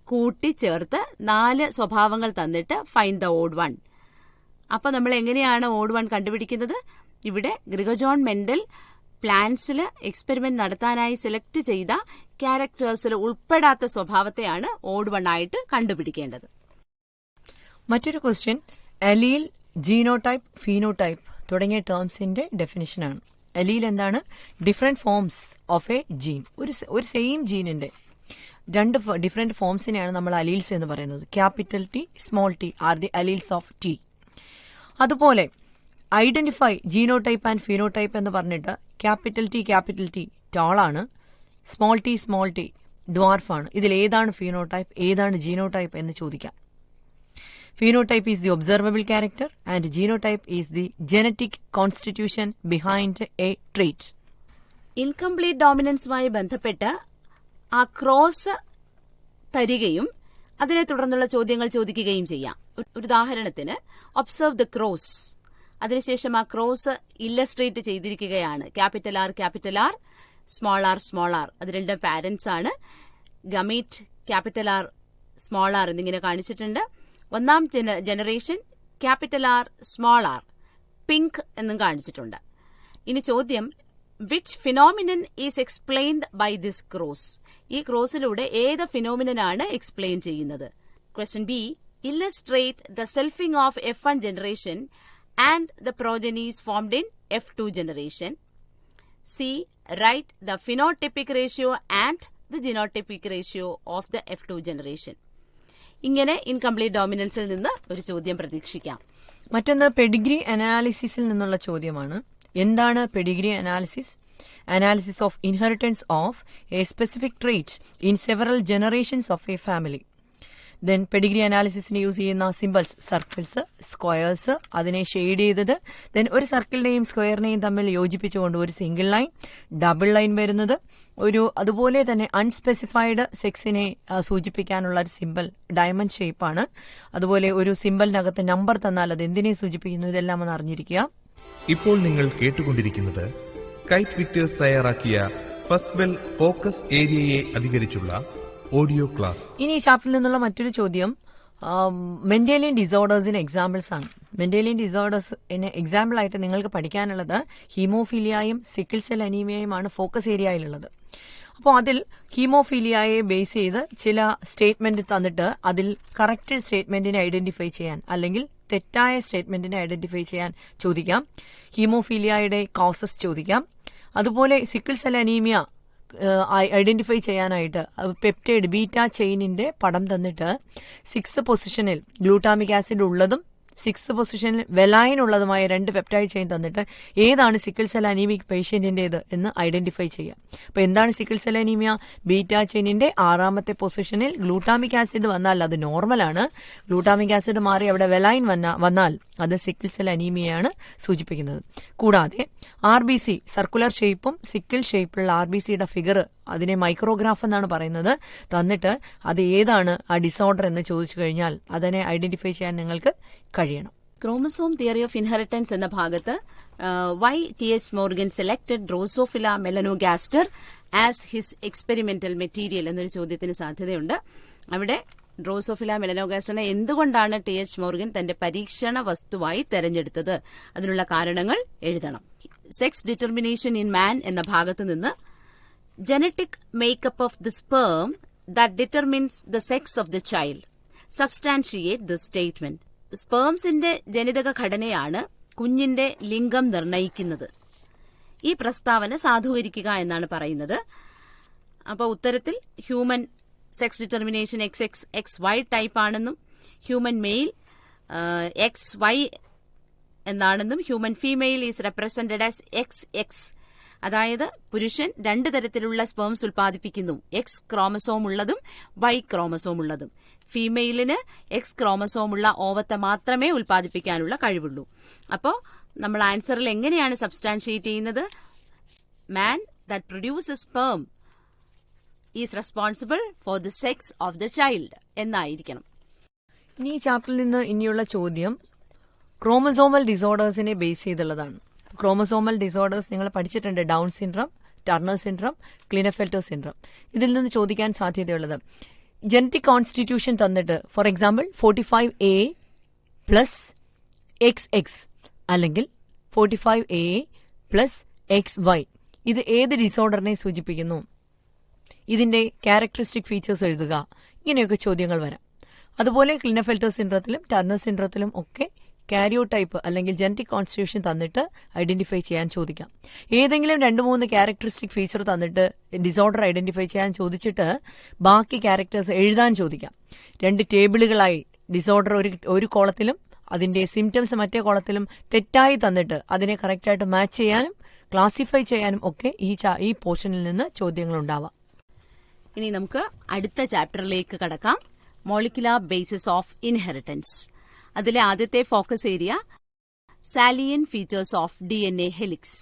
കൂട്ടിച്ചേർത്ത് 4 സ്വഭാവങ്ങൾ തന്നിട്ട് ഫൈൻഡ് ദ ഓഡ് വൺ. അപ്പൊ നമ്മൾ എങ്ങനെയാണ് ഓഡ് വൺ കണ്ടുപിടിക്കുന്നത്? ഇവിടെ ഗ്രിഗർ ജോൺ മെൻഡൽ പ്ലാന്റ്സിൽ എക്സ്പെരിമെന്റ് നടത്താനായി സെലക്ട് ചെയ്ത ക്യാരക്ടേഴ്സിൽ ഉൾപ്പെടാത്ത സ്വഭാവത്തെയാണ് ഓഡ് വൺ ആയിട്ട് കണ്ടുപിടിക്കേണ്ടത്. മറ്റൊരു ക്വസ്റ്റ്യൻ, അലീൽ, ജീനോടൈപ്പ്, ഫീനോടൈപ്പ് തുടങ്ങിയ ടേംസിന്റെ ഡെഫിനിഷനാണ്. അലീൽ എന്താണ്? Different forms of a gene. ഒരു സെയിം ജീനിന്റെ രണ്ട് ഡിഫറെന്റ് ഫോംസിനെയാണ് നമ്മൾ അലീൽസ് എന്ന് പറയുന്നത്. Capital T, small T are the alleles of T. അതുപോലെ ഐഡന്റിഫൈ ജീനോടൈപ്പ് ആൻഡ് ഫിനോടൈപ്പ് എന്ന് പറഞ്ഞിട്ട് ക്യാപിറ്റൽ ടി ടാളാണ്, സ്മോൾ ടി ഡ്വാർഫാണ്. ഇതിൽ ഏതാണ് ഫിനോടൈപ്പ്, ഏതാണ് ജീനോടൈപ്പ് എന്ന് ചോദിക്കാം. Phenotype is the observable character and genotype is the genetic constitution behind a trait. Incomplete ഡോമിനൻസുമായി ബന്ധപ്പെട്ട് ആ ക്രോസ് തരികയും അതിനെ തുടർന്നുള്ള ചോദ്യങ്ങൾ ചോദിക്കുകയും ചെയ്യാം. ഒരു ഉദാഹരണത്തിന് ഒബ്സർവ് ദ ക്രോസ്, അതിനുശേഷം ആ ക്രോസ് ഇല്ലസ്ട്രേറ്റ് ചെയ്തിരിക്കുകയാണ്. ക്യാപിറ്റൽ ആർ, സ്മോൾ ആർ അത് രണ്ടും പാരന്റ്സ് ആണ്. Gamete capital R, small R എന്നിങ്ങനെ കാണിച്ചിട്ടുണ്ട്. ഒന്നാം generation capital R, small R, pink എന്നും കാണിച്ചിട്ടുണ്ട്. ഇനി ചോദ്യം, which phenomenon is explained by this cross? ഈ ക്രോസിലൂടെ ഏത് ഫിനോമിനനാണ് എക്സ്പ്ലെയിൻ ചെയ്യുന്നത്? Question B, illustrate the selfing of F1 generation and the progenies formed in F2 generation. C, write the phenotypic ratio and the genotypic ratio of the F2 generation. ഇങ്ങനെ incomplete ഡോമിനൻസിൽ നിന്ന് ഒരു ചോദ്യം പ്രതീക്ഷിക്കാം. മറ്റൊന്ന് പെഡിഗ്രി അനാലിസിസിൽ നിന്നുള്ള ചോദ്യമാണ്. എന്താണ് pedigree analysis? Analysis of inheritance of a specific trait in several generations of a family. Then pedigree അനാലിസിസിന് യൂസ് ചെയ്യുന്ന സിമ്പിൾസ്, സർക്കിൾസ്, സ്ക്വയേഴ്സ്, അതിനെ ഷെയ്ഡ് ചെയ്തത്, ദെൻ ഒരു സർക്കിളിനെയും സ്ക്വയറിനെയും തമ്മിൽ യോജിപ്പിച്ചുകൊണ്ട് ഒരു സിംഗിൾ ലൈൻ, ഡബിൾ ലൈൻ വരുന്നത്, അതുപോലെ തന്നെ അൺസ്പെസിഫൈഡ് സെക്സിനെ സൂചിപ്പിക്കാനുള്ള ഒരു സിമ്പിൾ ഡയമണ്ട് ഷേപ്പാണ്. അതുപോലെ ഒരു സിമ്പിളിനകത്ത് നമ്പർ തന്നാൽ അത് എന്തിനെ സൂചിപ്പിക്കുന്നു, ഇതെല്ലാം ഒന്ന് അറിഞ്ഞിരിക്കുക. ഇപ്പോൾ നിങ്ങൾ കേട്ടുകൊണ്ടിരിക്കുന്നത് കൈറ്റ് വിക്ടേഴ്സ് തയ്യാറാക്കിയ ഫസ്റ്റ് ബെൽ ഫോക്കസ് ഏരിയയെ അധികരിച്ചുള്ള ഓഡിയോ ക്ലാസ്. ഇനി ഈ ചാപ്റ്ററിൽ നിന്നുള്ള മറ്റൊരു ചോദ്യം മെന്റേലിയൻ ഡിസോർഡേഴ്സിന് എക്സാമ്പിൾസ് ആണ്. മെന്റേലിയൻ ഡിസോർഡേഴ്സിന് എക്സാമ്പിൾ ആയിട്ട് നിങ്ങൾക്ക് പഠിക്കാനുള്ളത് ഹീമോഫീലിയയും സിക്കിൾ സെൽ അനീമിയയുമാണ് ഫോക്കസ് ഏരിയയിലുള്ളത്. അപ്പോൾ അതിൽ ഹീമോഫീലിയയെ ബേസ് ചെയ്ത് ചില സ്റ്റേറ്റ്മെന്റ് തന്നിട്ട് അതിൽ കറക്റ്റ് സ്റ്റേറ്റ്മെന്റിനെ ഐഡന്റിഫൈ ചെയ്യാൻ അല്ലെങ്കിൽ തെറ്റായ സ്റ്റേറ്റ്മെന്റിനെ ഐഡന്റിഫൈ ചെയ്യാൻ ചോദിക്കാം. ഹീമോഫീലിയയുടെ കോസസ് ചോദിക്കാം. അതുപോലെ സിക്കിൾ സെൽ അനീമിയ ഐഡന്റിഫൈ ചെയ്യാനായിട്ട് പെപ്റ്റൈഡ് ബീറ്റാ ചെയിനിന്റെ പടം തന്നിട്ട് 6th പൊസിഷനിൽ ഗ്ലൂട്ടാമിക് ആസിഡ് ഉള്ളതും 6th പൊസിഷനിൽ വെലൈൻ ഉള്ളതുമായ 2 പെപ്റ്റൈഡ് ചെയിൻ തന്നിട്ട് ഏതാണ് സിക്കിൾ സെൽ അനീമിക് പേഷ്യന്റിന്റേത് എന്ന് ഐഡന്റിഫൈ ചെയ്യാം. അപ്പൊ എന്താണ് സിക്കിൾ സെൽ അനീമിയ? ബീറ്റാ ചെയിനിന്റെ 6ാമത്തെ പൊസിഷനിൽ ഗ്ലൂട്ടാമിക് ആസിഡ് വന്നാൽ അത് നോർമലാണ്. ഗ്ലൂട്ടാമിക് ആസിഡ് മാറി അവിടെ വെലൈൻ വന്നാൽ അത് സിക്കിൾ സെൽ അനീമിയയാണ് സൂചിപ്പിക്കുന്നത്. കൂടാതെ RBC സർക്കുലർ ഷേപ്പും സിക്കിൾ ഷേപ്പുള്ള RBCയുടെ ഫിഗർ, അതിനെ മൈക്രോഗ്രാഫ് എന്നാണ് പറയുന്നത്, തന്നിട്ട് അത് ഏതാണ് ആ ഡിസോർഡർ എന്ന് ചോദിച്ചു കഴിഞ്ഞാൽ അതിനെ ഐഡന്റിഫൈ ചെയ്യാൻ നിങ്ങൾക്ക് കഴിയണം. ക്രോമസോം തിയറി ഓഫ് ഇൻഹെറിറ്റൻസ് എന്ന ഭാഗത്ത് why TH Morgan selected Drosophila melanogaster as his experimental material എന്നൊരു ചോദ്യത്തിന് സാധ്യതയുണ്ട്. അവിടെ ഡ്രോസോഫില മെലനോഗാസ്റ്ററിനെ എന്തുകൊണ്ടാണ് TH മോർഗൻ തന്റെ പരീക്ഷണ വസ്തുവായി തെരഞ്ഞെടുത്തത്? അതിനുള്ള കാരണങ്ങൾ എഴുതണം. സെക്സ് ഡിറ്റർമിനേഷൻ ഇൻ മാൻ എന്ന ഭാഗത്ത് നിന്ന് genetic makeup of the sperm that determines the sex of the child substantiate the statement. സ്പേംസിന്റെ ജനിതക ഘടനയാണ് കുഞ്ഞിന്റെ ലിംഗം നിർണയിക്കുന്നത്. ഈ പ്രസ്താവന സാധൂകരിക്കുക എന്നാണ് പറയുന്നത്. അപ്പോൾ ഉത്തരത്തിൽ human sex determination XX XY type ആണെന്നും ഹ്യൂമൻ മെയിൽ XY എന്നാണെന്നും human female is represented as XX, അതായത് പുരുഷൻ 2 തരത്തിലുള്ള സ്പേംസ് ഉൽപ്പാദിപ്പിക്കുന്നു, X ക്രോമസോം ഉള്ളതും Y ക്രോമസോം ഉള്ളതും. ഫീമെയിലിന് X ക്രോമസോമുള്ള ഓവത്തെ മാത്രമേ ഉൽപ്പാദിപ്പിക്കാനുള്ള കഴിവുള്ളൂ. അപ്പോൾ നമ്മൾ ആൻസറിൽ എങ്ങനെയാണ് സബ്സ്റ്റാൻഷിയേറ്റ് ചെയ്യുന്നത്? Man that produces sperm is responsible for the sex of the child എന്നായിരിക്കണം. ഇനി ഈ ചാപ്റ്ററിൽ നിന്ന് ഇനിയുള്ള ചോദ്യം ക്രോമസോമൽ ഡിസോർഡേഴ്സിനെ ബേസ് ചെയ്തുള്ളതാണ്. ക്രോമസോമൽ ഡിസോർഡേഴ്സ് നിങ്ങൾ പഠിച്ചിട്ടുണ്ട്. Down syndrome, Turner syndrome, Klinefelter syndrome. ഇതിൽ നിന്ന് ചോദിക്കാൻ സാധ്യതയുള്ളത് ജനറ്റിക് കോൺസ്റ്റിറ്റ്യൂഷൻ തന്നിട്ട് for example 45A plus XX അല്ലെങ്കിൽ 45A പ്ലസ് XY, ഇത് ഏത് ഡിസോർഡറിനെ സൂചിപ്പിക്കുന്നു? ഇതിന്റെ ക്യാരക്ടറിസ്റ്റിക് ഫീച്ചേഴ്സ് എഴുതുക. ഇങ്ങനെയൊക്കെ ചോദ്യങ്ങൾ വരാം. അതുപോലെ ക്ലിനഫെൽറ്റർ സിൻഡ്രത്തിലും ടർണർ സിൻഡ്രത്തിലും ഒക്കെ കാരിയോടൈപ്പ് അല്ലെങ്കിൽ ജനറ്റിക് കോൺസ്റ്റിറ്റ്യൂഷൻ തന്നിട്ട് ഐഡന്റിഫൈ ചെയ്യാൻ ചോദിക്കാം. ഏതെങ്കിലും 2-3 ക്യാരക്ടറിസ്റ്റിക് ഫീച്ചർ തന്നിട്ട് ഡിസോർഡർ ഐഡന്റിഫൈ ചെയ്യാൻ ചോദിച്ചിട്ട് ബാക്കി ക്യാരക്ടേഴ്സ് എഴുതാൻ ചോദിക്കാം. 2 ടേബിളുകളായി ഡിസോർഡർ ഒരു കോളത്തിലും അതിന്റെ സിംറ്റംസ് മറ്റേ കോളത്തിലും തെറ്റായി തന്നിട്ട് അതിനെ കറക്റ്റായിട്ട് മാച്ച് ചെയ്യാനും ക്ലാസിഫൈ ചെയ്യാനും ഒക്കെ ഈ പോർഷനിൽ നിന്ന് ചോദ്യങ്ങൾ ഉണ്ടാവാം. ഇനി നമുക്ക് അടുത്ത ചാപ്റ്ററിലേക്ക് കടക്കാം. Molecular basis of inheritance. അതിലെ ആദ്യത്തെ focus area salient features of DNA helix.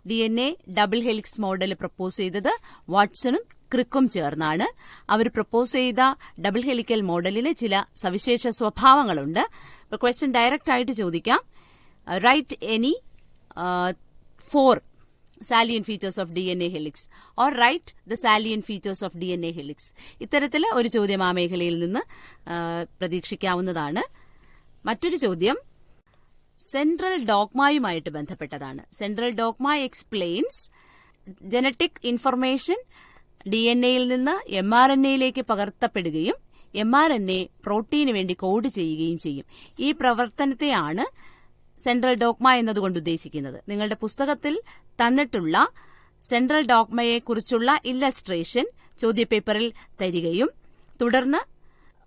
DNA double helix model propose ചെയ്തത് വാട്സണും ക്രിക്കും ചേർന്നാണ്. അവർ പ്രപ്പോസ് ചെയ്ത ഡബിൾ ഹെലിക്കൽ മോഡലിന് ചില സവിശേഷ സ്വഭാവങ്ങളുണ്ട്. ക്വസ്റ്റ്യൻ ഡയറക്റ്റ് ആയിട്ട് ചോദിക്കാം. Write any 4 salient features of DNA helix or write the salient features of DNA helix. ഇത്തരത്തിൽ ഒരു ചോദ്യം ആ മേഖലയിൽ നിന്ന് പ്രതീക്ഷിക്കാവുന്നതാണ്. മറ്റൊരു ചോദ്യം സെൻട്രൽ ഡോഗ്മയുമായിട്ട് ബന്ധപ്പെട്ടതാണ്. Central dogma explains genetic information DNA-യിൽ നിന്ന് mRNA-യിലേക്ക് പകർത്തപ്പെടുകയും mRNA പ്രോട്ടീന് വേണ്ടി കോഡ് ചെയ്യുകയും ചെയ്യും. ഈ പ്രവർത്തനത്തെയാണ് സെൻട്രൽ ഡോഗ്മ എന്നതുകൊണ്ട് ഉദ്ദേശിക്കുന്നത്. നിങ്ങളുടെ പുസ്തകത്തിൽ തന്നിട്ടുള്ള സെൻട്രൽ ഡോഗ്മയെക്കുറിച്ചുള്ള ഇല്ലസ്ട്രേഷൻ ചോദ്യപേപ്പറിൽ തരികയും തുടർന്ന്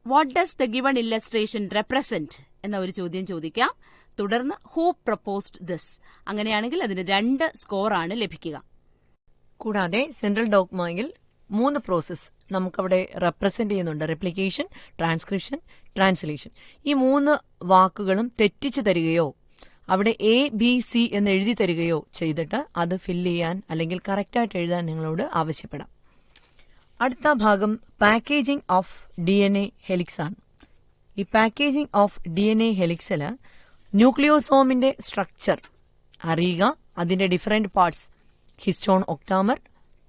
what does the given illustration represent എന്ന ഒരു ചോദ്യം ചോദിക്കാം. തുടർന്ന് ഹൂ പ്രപ്പോസ്ഡ് ദിസ്. അങ്ങനെയാണെങ്കിൽ അതിന് 2 സ്കോറാണ് ലഭിക്കുക. കൂടാതെ സെൻട്രൽ ഡോഗ്മയിൽ 3 പ്രോസസ് നമുക്കവിടെ റെപ്രസെന്റ് ചെയ്യുന്നുണ്ട്. Replication, transcription, translation. ഈ 3 വാക്കുകളും തെറ്റിച്ച് തരികയോ അവിടെ ABC എന്ന് എഴുതി തരികയോ ചെയ്തിട്ട് അത് ഫില്ല് ചെയ്യാൻ അല്ലെങ്കിൽ കറക്റ്റായിട്ട് എഴുതാൻ നിങ്ങളോട് ആവശ്യപ്പെടാം. അടുത്ത ഭാഗം പാക്കേജിംഗ് ഓഫ് DNA ഹെലിക്സ് ആണ്. ഈ പാക്കേജിംഗ് ഓഫ് DNA ഹെലിക്സിൽ ന്യൂക്ലിയോസോമിന്റെ സ്ട്രക്ചർ അറിയുക, അതിന്റെ different parts histone octamer,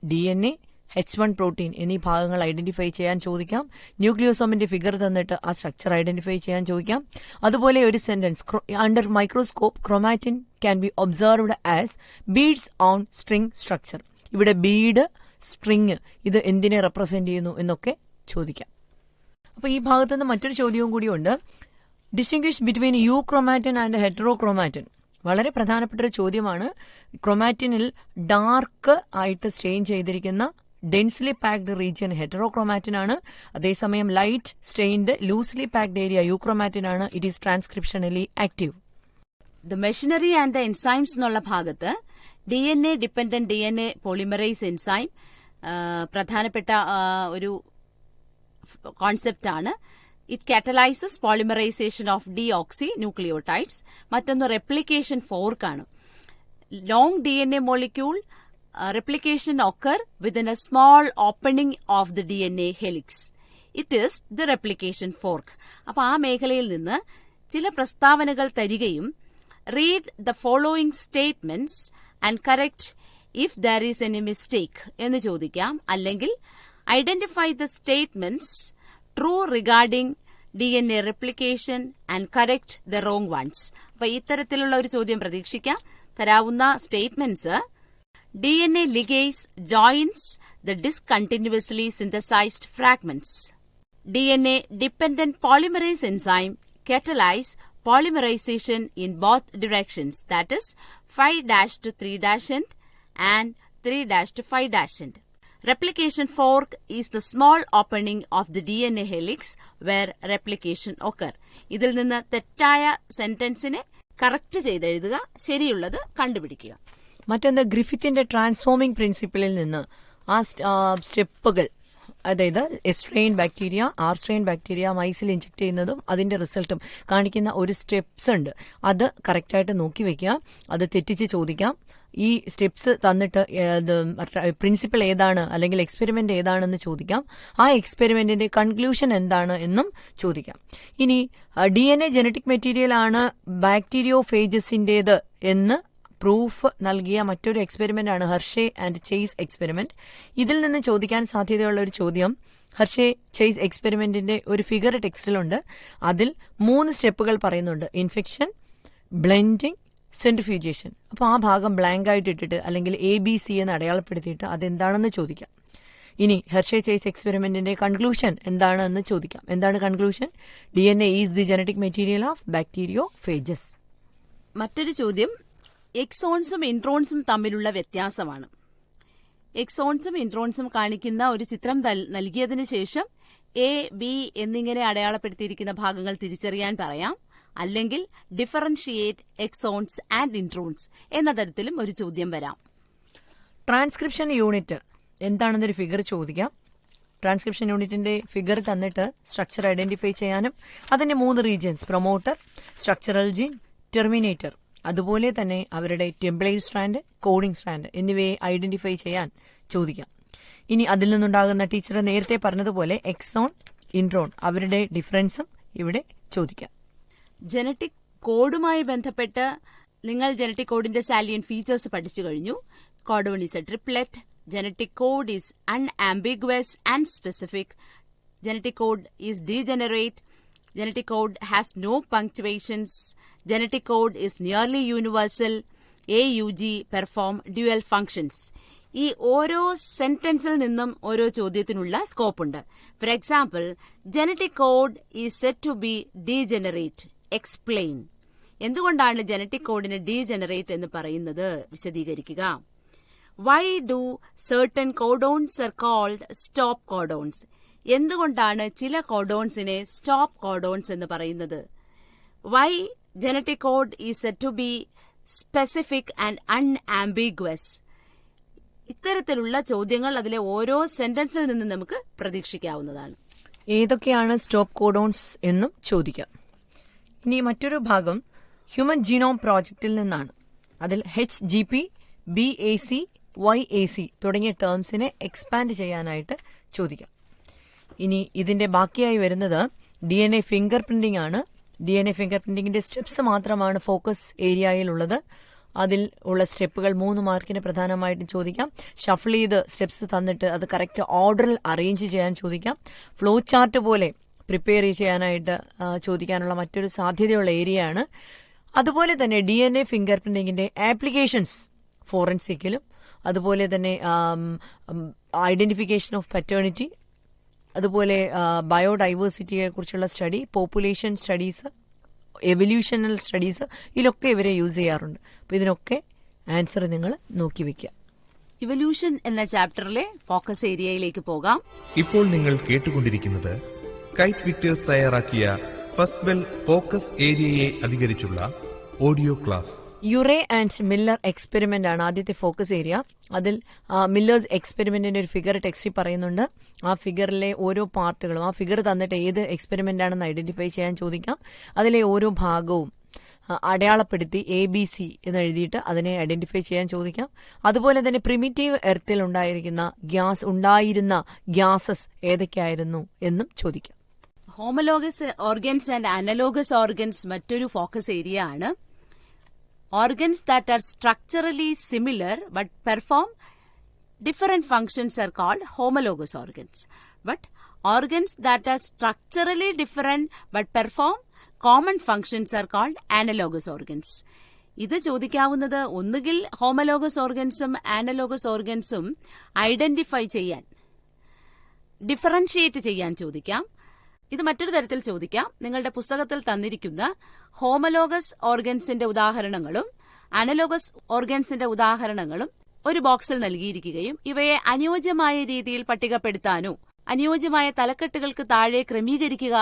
DNA, H1 protein എന്നീ ഭാഗങ്ങൾ ഐഡന്റിഫൈ ചെയ്യാൻ ചോദിക്കാം. ന്യൂക്ലിയോസോമിന്റെ ഫിഗർ തന്നിട്ട് ആ സ്ട്രക്ചർ ഐഡന്റിഫൈ ചെയ്യാൻ ചോദിക്കാം. അതുപോലെ ഒരു sentence under microscope chromatin can be observed as beads on string structure. ഇവിടെ ബീഡ്, സ്ട്രിംഗ് ഇത് എന്തിനെ റെപ്രസെന്റ് ചെയ്യുന്നു എന്നൊക്കെ ചോദിക്കാം. അപ്പൊ ഈ ഭാഗത്തുനിന്ന് മറ്റൊരു ചോദ്യവും കൂടിയുണ്ട്. Distinguish between euchromatin and heterochromatin. വളരെ പ്രധാനപ്പെട്ട ഒരു ചോദ്യമാണ്. ക്രോമാറ്റിനിൽ ഡാർക്ക് ആയിട്ട് സ്റ്റെയിൻ ചെയ്തിരിക്കുന്ന ഡെൻസ്ലി പാക്ഡ് റീജിയൻ ഹെറ്ററോക്രോമാറ്റിൻ ആണ്. അതേസമയം light stained loosely packed area euchromatin ആണ്. It is transcriptionally active. The machinery and the enzymes എന്നുള്ള ഭാഗത്ത് DNA dependent DNA polymerase enzyme പ്രധാനപ്പെട്ട ഒരു കോൺസെപ്റ്റ് ആണ്. It catalyses polymerisation of deoxynucleotides. മറ്റൊന്ന് replication ഫോർക്കാണ്. Long DNA molecule replication occur within a small opening of the DNA helix. It is the replication fork. അപ്പോൾ ആ മേഖലയിൽ നിന്ന് ചില പ്രസ്താവനകൾ തരികയും read the following statements and correct if there is any mistake എന്ന് ചോദിക്കാം. അല്ലെങ്കിൽ identify the statements true regarding DNA replication and correct the wrong ones. അപ്പോൾ ഇത്തരത്തിലുള്ള ഒരു ചോദ്യം പ്രതീക്ഷിക്കാം. തരാവുന്ന statements DNA ligase joins the discontinuously synthesized fragments. DNA dependent polymerase enzyme catalyze polymerization in both directions, that is 5' to 3' end and 3' to 5' end. Replication fork is the small opening of the DNA helix where replication occur. ഇതിൽ നിന്ന് തെറ്റായ സെന്റൻസിനെ correct ചെയ്തെഴുതുക, ശരിയുള്ളത് കണ്ടുപിടിക്കുക. മറ്റൊന്ന് ഗ്രിഫിത്തിന്റെ transforming പ്രിൻസിപ്പിളിൽ നിന്ന് ആ സ്റ്റെപ്പുകൾ, അതായത് എസ്ട്രെയിൻ ബാക്ടീരിയ, ആർസ്ട്രെയിൻ ബാക്ടീരിയ മൈസിൽ ഇഞ്ചെക്ട് ചെയ്യുന്നതും അതിന്റെ റിസൾട്ടും കാണിക്കുന്ന ഒരു സ്റ്റെപ്സ് ഉണ്ട്. അത് കറക്റ്റായിട്ട് നോക്കി വെക്കുക. അത് തെറ്റിച്ച് ചോദിക്കാം. ഈ സ്റ്റെപ്സ് തന്നിട്ട് പ്രിൻസിപ്പിൾ ഏതാണ് അല്ലെങ്കിൽ എക്സ്പെരിമെന്റ് ഏതാണെന്ന് ചോദിക്കാം. ആ എക്സ്പെരിമെന്റിന്റെ കൺക്ലൂഷൻ എന്താണ് എന്നും ചോദിക്കാം. ഇനി DNA ജനറ്റിക് മെറ്റീരിയൽ ആണ് ബാക്ടീരിയോഫേജസിന്റേത് എന്ന് പ്രൂഫ് നൽകിയ മറ്റൊരു എക്സ്പെരിമെന്റ് ആണ് ഹെർഷേ ആൻഡ് ചേസ് എക്സ്പെരിമെന്റ്. ഇതിൽ നിന്ന് ചോദിക്കാൻ സാധ്യതയുള്ള ഒരു ചോദ്യം, ഹെർഷേ ചേസ് എക്സ്പെരിമെന്റിന്റെ ഒരു ഫിഗർ ടെക്സ്റ്റിലുണ്ട്. അതിൽ 3 സ്റ്റെപ്പുകൾ പറയുന്നുണ്ട്: ഇൻഫെക്ഷൻ, ബ്ലെൻഡിങ്, സെൻട്രിഫ്യൂഗേഷൻ. അപ്പോൾ ആ ഭാഗം ബ്ലാങ്ക് ആയിട്ട് ഇട്ടിട്ട് അല്ലെങ്കിൽ ABC എന്ന് അടയാളപ്പെടുത്തിയിട്ട് അതെന്താണെന്ന് ചോദിക്കാം. ഇനി ഹെർഷേ ചേസ് എക്സ്പെരിമെന്റിന്റെ കൺക്ലൂഷൻ എന്താണെന്ന് ചോദിക്കാം. എന്താണ് conclusion? DNA is the genetic material of ബാക്ടീരിയോഫേജസ്. മറ്റൊരു ചോദ്യം എക്സോൺസും ഇൻട്രോൺസും തമ്മിലുള്ള വ്യത്യാസമാണ്. എക്സോൺസും ഇൻട്രോൺസും കാണിക്കുന്ന ഒരു ചിത്രം നൽകിയതിനു ശേഷം A, B എന്നിങ്ങനെ അടയാളപ്പെടുത്തിയിരിക്കുന്ന ഭാഗങ്ങൾ തിരിച്ചറിയാൻ പറയാം. അല്ലെങ്കിൽ ഡിഫറൻഷിയേറ്റ് എക്സോൺസ് ആൻഡ് ഇൻട്രോൺസ് എന്ന തരത്തിലും ഒരു ചോദ്യം വരാം. ട്രാൻസ്ക്രിപ്ഷൻ യൂണിറ്റ് എന്താണെന്നൊരു ഫിഗർ ചോദിക്കാം. ട്രാൻസ്ക്രിപ്ഷൻ യൂണിറ്റിന്റെ ഫിഗർ തന്നിട്ട് സ്ട്രക്ചർ ഐഡന്റിഫൈ ചെയ്യാനും അതിന്റെ 3 regions promoter, structural gene, terminator, അതുപോലെ തന്നെ അവരുടെ ടെംപ്ലേറ്റ് സ്ട്രാൻഡ്, കോഡിംഗ് സ്ട്രാൻഡ് എന്നിവയെ ഐഡന്റിഫൈ ചെയ്യാൻ ചോദിക്കാം. ഇനി അതിൽ നിന്നുണ്ടാകുന്ന ടീച്ചർ നേരത്തെ പറഞ്ഞതുപോലെ എക്സോൺ, ഇൻട്രോൺ അവരുടെ ഡിഫറൻസും ഇവിടെ ചോദിക്കാം. ജനറ്റിക് കോഡുമായി ബന്ധപ്പെട്ട് നിങ്ങൾ ജനറ്റിക് കോഡിന്റെ സാലിയൻ ഫീച്ചേഴ്സ് പഠിച്ചു കഴിഞ്ഞു. Code 1 is a triplet. Genetic code is unambiguous and specific. Genetic code is degenerate. Genetic code has no punctuations. Genetic code is nearly universal. AUG perform dual functions. ഈ ഓരോ സെന്റൻസിൽ നിന്നും ഓരോ ചോദ്യത്തിനുള്ള സ്കോപ്പുണ്ട്. For example, genetic code is said to be degenerate. Explain. എന്തുകൊണ്ടാണ് genetic കോഡിന് degenerate എന്ന് പറയുന്നത്? വിശദീകരിക്കുക. Why do certain codons are called stop codons? എന്തുകൊണ്ടാണ് ചില കോഡോൺസിനെ സ്റ്റോപ്പ് കോഡോൺസ് എന്ന് പറയുന്നത്? Why genetic code is said to be specific and unambiguous? ഇത്തരത്തിലുള്ള ചോദ്യങ്ങൾ അതിലെ ഓരോ സെന്റൻസിൽ നിന്നും നമുക്ക് പ്രതീക്ഷിക്കാവുന്നതാണ്. ഏതൊക്കെയാണ് സ്റ്റോപ്പ് കോഡോൺസ് എന്നും ചോദിക്കാം. ഇനി മറ്റൊരു ഭാഗം ഹ്യൂമൻ ജീനോം പ്രോജക്റ്റിൽ നിന്നാണ്. അതിൽ HGP, BAC, YAC തുടങ്ങിയ ടേംസിനെ എക്സ്പാൻഡ് ചെയ്യാനായിട്ട് ചോദിക്കാം. ഇനി ഇതിന്റെ ബാക്കിയായി വരുന്നത് DNA ഫിംഗർ പ്രിന്റിംഗ് ആണ്. DNA ഫിംഗർ പ്രിന്റിംഗിന്റെ സ്റ്റെപ്സ് മാത്രമാണ് ഫോക്കസ് ഏരിയയിലുള്ളത്. അതിൽ ഉള്ള സ്റ്റെപ്പുകൾ 3 മാർക്കിന് പ്രധാനമായിട്ടും ചോദിക്കാം. ഷഫിൾ ചെയ്ത് സ്റ്റെപ്സ് തന്നിട്ട് അത് കറക്റ്റ് ഓർഡറിൽ അറേഞ്ച് ചെയ്യാൻ ചോദിക്കാം. ഫ്ലോ ചാർട്ട് പോലെ പ്രിപ്പയർ ചെയ്യാനായിട്ട് ചോദിക്കാനുള്ള മറ്റൊരു സാധ്യതയുള്ള ഏരിയയാണ്. അതുപോലെ തന്നെ DNA ഫിംഗർ പ്രിന്റിംഗിന്റെ ആപ്ലിക്കേഷൻസ് ഫോറൻസിക്കിലും, അതുപോലെ തന്നെ ഐഡന്റിഫിക്കേഷൻ ഓഫ് പാറ്റേണിറ്റി, അതുപോലെ ബയോഡൈവേഴ്സിറ്റിയെ കുറിച്ചുള്ള സ്റ്റഡി, പോപ്പുലേഷൻ സ്റ്റഡീസ്, എവല്യൂഷണൽ സ്റ്റഡീസ്, ഇതിലൊക്കെ ഇവരെ യൂസ് ചെയ്യാറുണ്ട്. അപ്പൊ ഇതിനൊക്കെ ആൻസർ നിങ്ങൾ നോക്കി വെക്കുക. ഇവല്യൂഷൻ എന്ന ചാപ്റ്ററിലെ ഫോക്കസ് ഏരിയയിലേക്ക് പോകാം. ഇപ്പോൾ നിങ്ങൾ കേട്ടുകൊണ്ടിരിക്കുന്നത് കൈറ്റ് വിക്ടേഴ്സ് തയ്യാറാക്കിയ ഫസ്റ്റ് ബെൽ ഫോക്കസ് ഏരിയയെ അധികരിച്ചുള്ള audio class. Urey and Miller experiment ആണ് ആദ്യത്തെ ഫോക്കസ് ഏരിയ. അതിൽ മില്ലേഴ്സ് എക്സ്പെരിമെന്റിന്റെ ഒരു ഫിഗർ ടെക്സ്റ്റിൽ പറയുന്നുണ്ട്. ആ ഫിഗറിലെ ഓരോ പാർട്ടുകളും, ആ ഫിഗർ തന്നിട്ട് ഏത് എക്സ്പെരിമെന്റ് ആണെന്ന് ഐഡന്റിഫൈ ചെയ്യാൻ ചോദിക്കാം. അതിലെ ഓരോ ഭാഗവും അടയാളപ്പെടുത്തി ABC എന്ന് എഴുതിയിട്ട് അതിനെ ഐഡന്റിഫൈ ചെയ്യാൻ ചോദിക്കാം. അതുപോലെ തന്നെ പ്രിമിറ്റീവ് എർത്തിൽ ഉണ്ടായിരുന്ന ഗ്യാസസ് ഏതൊക്കെയായിരുന്നു എന്നും ചോദിക്കാം. Homologous organs and analogous organs മറ്റൊരു ഫോക്കസ് ഏരിയ ആണ്. Organs that are structurally similar but perform different functions are called homologous organs. But organs that are structurally different but perform common functions are called analogous organs. ഇത് ചോദിക്കാവുന്നത് ഒന്നുകിൽ homologous ഓർഗൻസും ആനലോഗസ് ഓർഗൻസും identify ചെയ്യാൻ, differentiate ചെയ്യാൻ ചോദിക്കാം. ഇത് മറ്റൊരു തരത്തിൽ ചോദിക്കാം. നിങ്ങളുടെ പുസ്തകത്തിൽ തന്നിരിക്കുന്ന ഹോമലോഗസ് ഓർഗൻസിന്റെ ഉദാഹരണങ്ങളും അനലോഗസ് ഓർഗൻസിന്റെ ഉദാഹരണങ്ങളും ഒരു ബോക്സിൽ നൽകിയിരിക്കുകയും ഇവയെ അനുയോജ്യമായ രീതിയിൽ പട്ടികപ്പെടുത്താനോ അനുയോജ്യമായ തലക്കെട്ടുകൾക്ക് താഴെ ക്രമീകരിക്കുക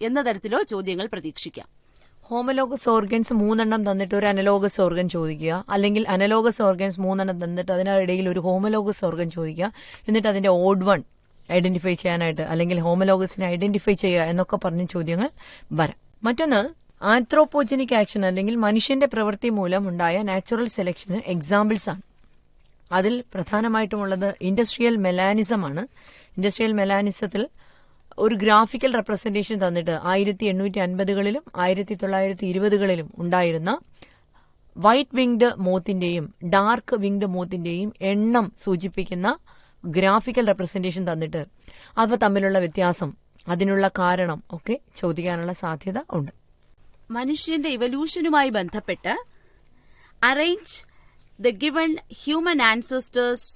എന്ന തരത്തിലോ ചോദ്യങ്ങൾ പ്രതീക്ഷിക്കാം. ഹോമലോഗസ് ഓർഗൻസ് 3 തന്നിട്ട് ഒരു അനലോഗസ് ഓർഗൻ ചോദിക്കുക, അല്ലെങ്കിൽ അനലോഗസ് ഓർഗൻസ് 3 തന്നിട്ട് അതിനിടയിൽ ഒരു ഹോമലോഗസ് ഓർഗൻ ചോദിക്കുക. എന്നിട്ട് അതിന്റെ ഓഡ് വൺ ഐഡന്റിഫൈ ചെയ്യാനായിട്ട്, അല്ലെങ്കിൽ ഹോമലോഗസിനെ ഐഡന്റിഫൈ ചെയ്യുക എന്നൊക്കെ പറഞ്ഞ ചോദ്യങ്ങൾ വരാം. മറ്റൊന്ന് ആന്ത്രോപോജനിക് ആക്ഷൻ, അല്ലെങ്കിൽ മനുഷ്യന്റെ പ്രവൃത്തി മൂലം ഉണ്ടായ നാച്ചുറൽ സെലക്ഷന് എക്സാമ്പിൾസ് ആണ്. അതിൽ പ്രധാനമായിട്ടുമുള്ളത് ഇൻഡസ്ട്രിയൽ മെലാനിസം ആണ്. ഇൻഡസ്ട്രിയൽ മെലാനിസത്തിൽ ഒരു ഗ്രാഫിക്കൽ റെപ്രസെന്റേഷൻ തന്നിട്ട് 1850കളിലും 1920കളിലും ഉണ്ടായിരുന്ന വൈറ്റ് വിങ്ഡ് മോത്തിന്റെയും ഡാർക്ക് വിങ്ഡ് മോത്തിന്റെയും എണ്ണം സൂചിപ്പിക്കുന്ന ഗ്രാഫിക്കൽ റെപ്രസെന്റേഷൻ തന്നിട്ട് അവ തമ്മിലുള്ള വ്യത്യാസം, അതിനുള്ള കാരണം ഒക്കെ ചോദിക്കാനുള്ള സാധ്യത ഉണ്ട്. മനുഷ്യന്റെ ഇവല്യൂഷനുമായി ബന്ധപ്പെട്ട് arrange the given human ancestors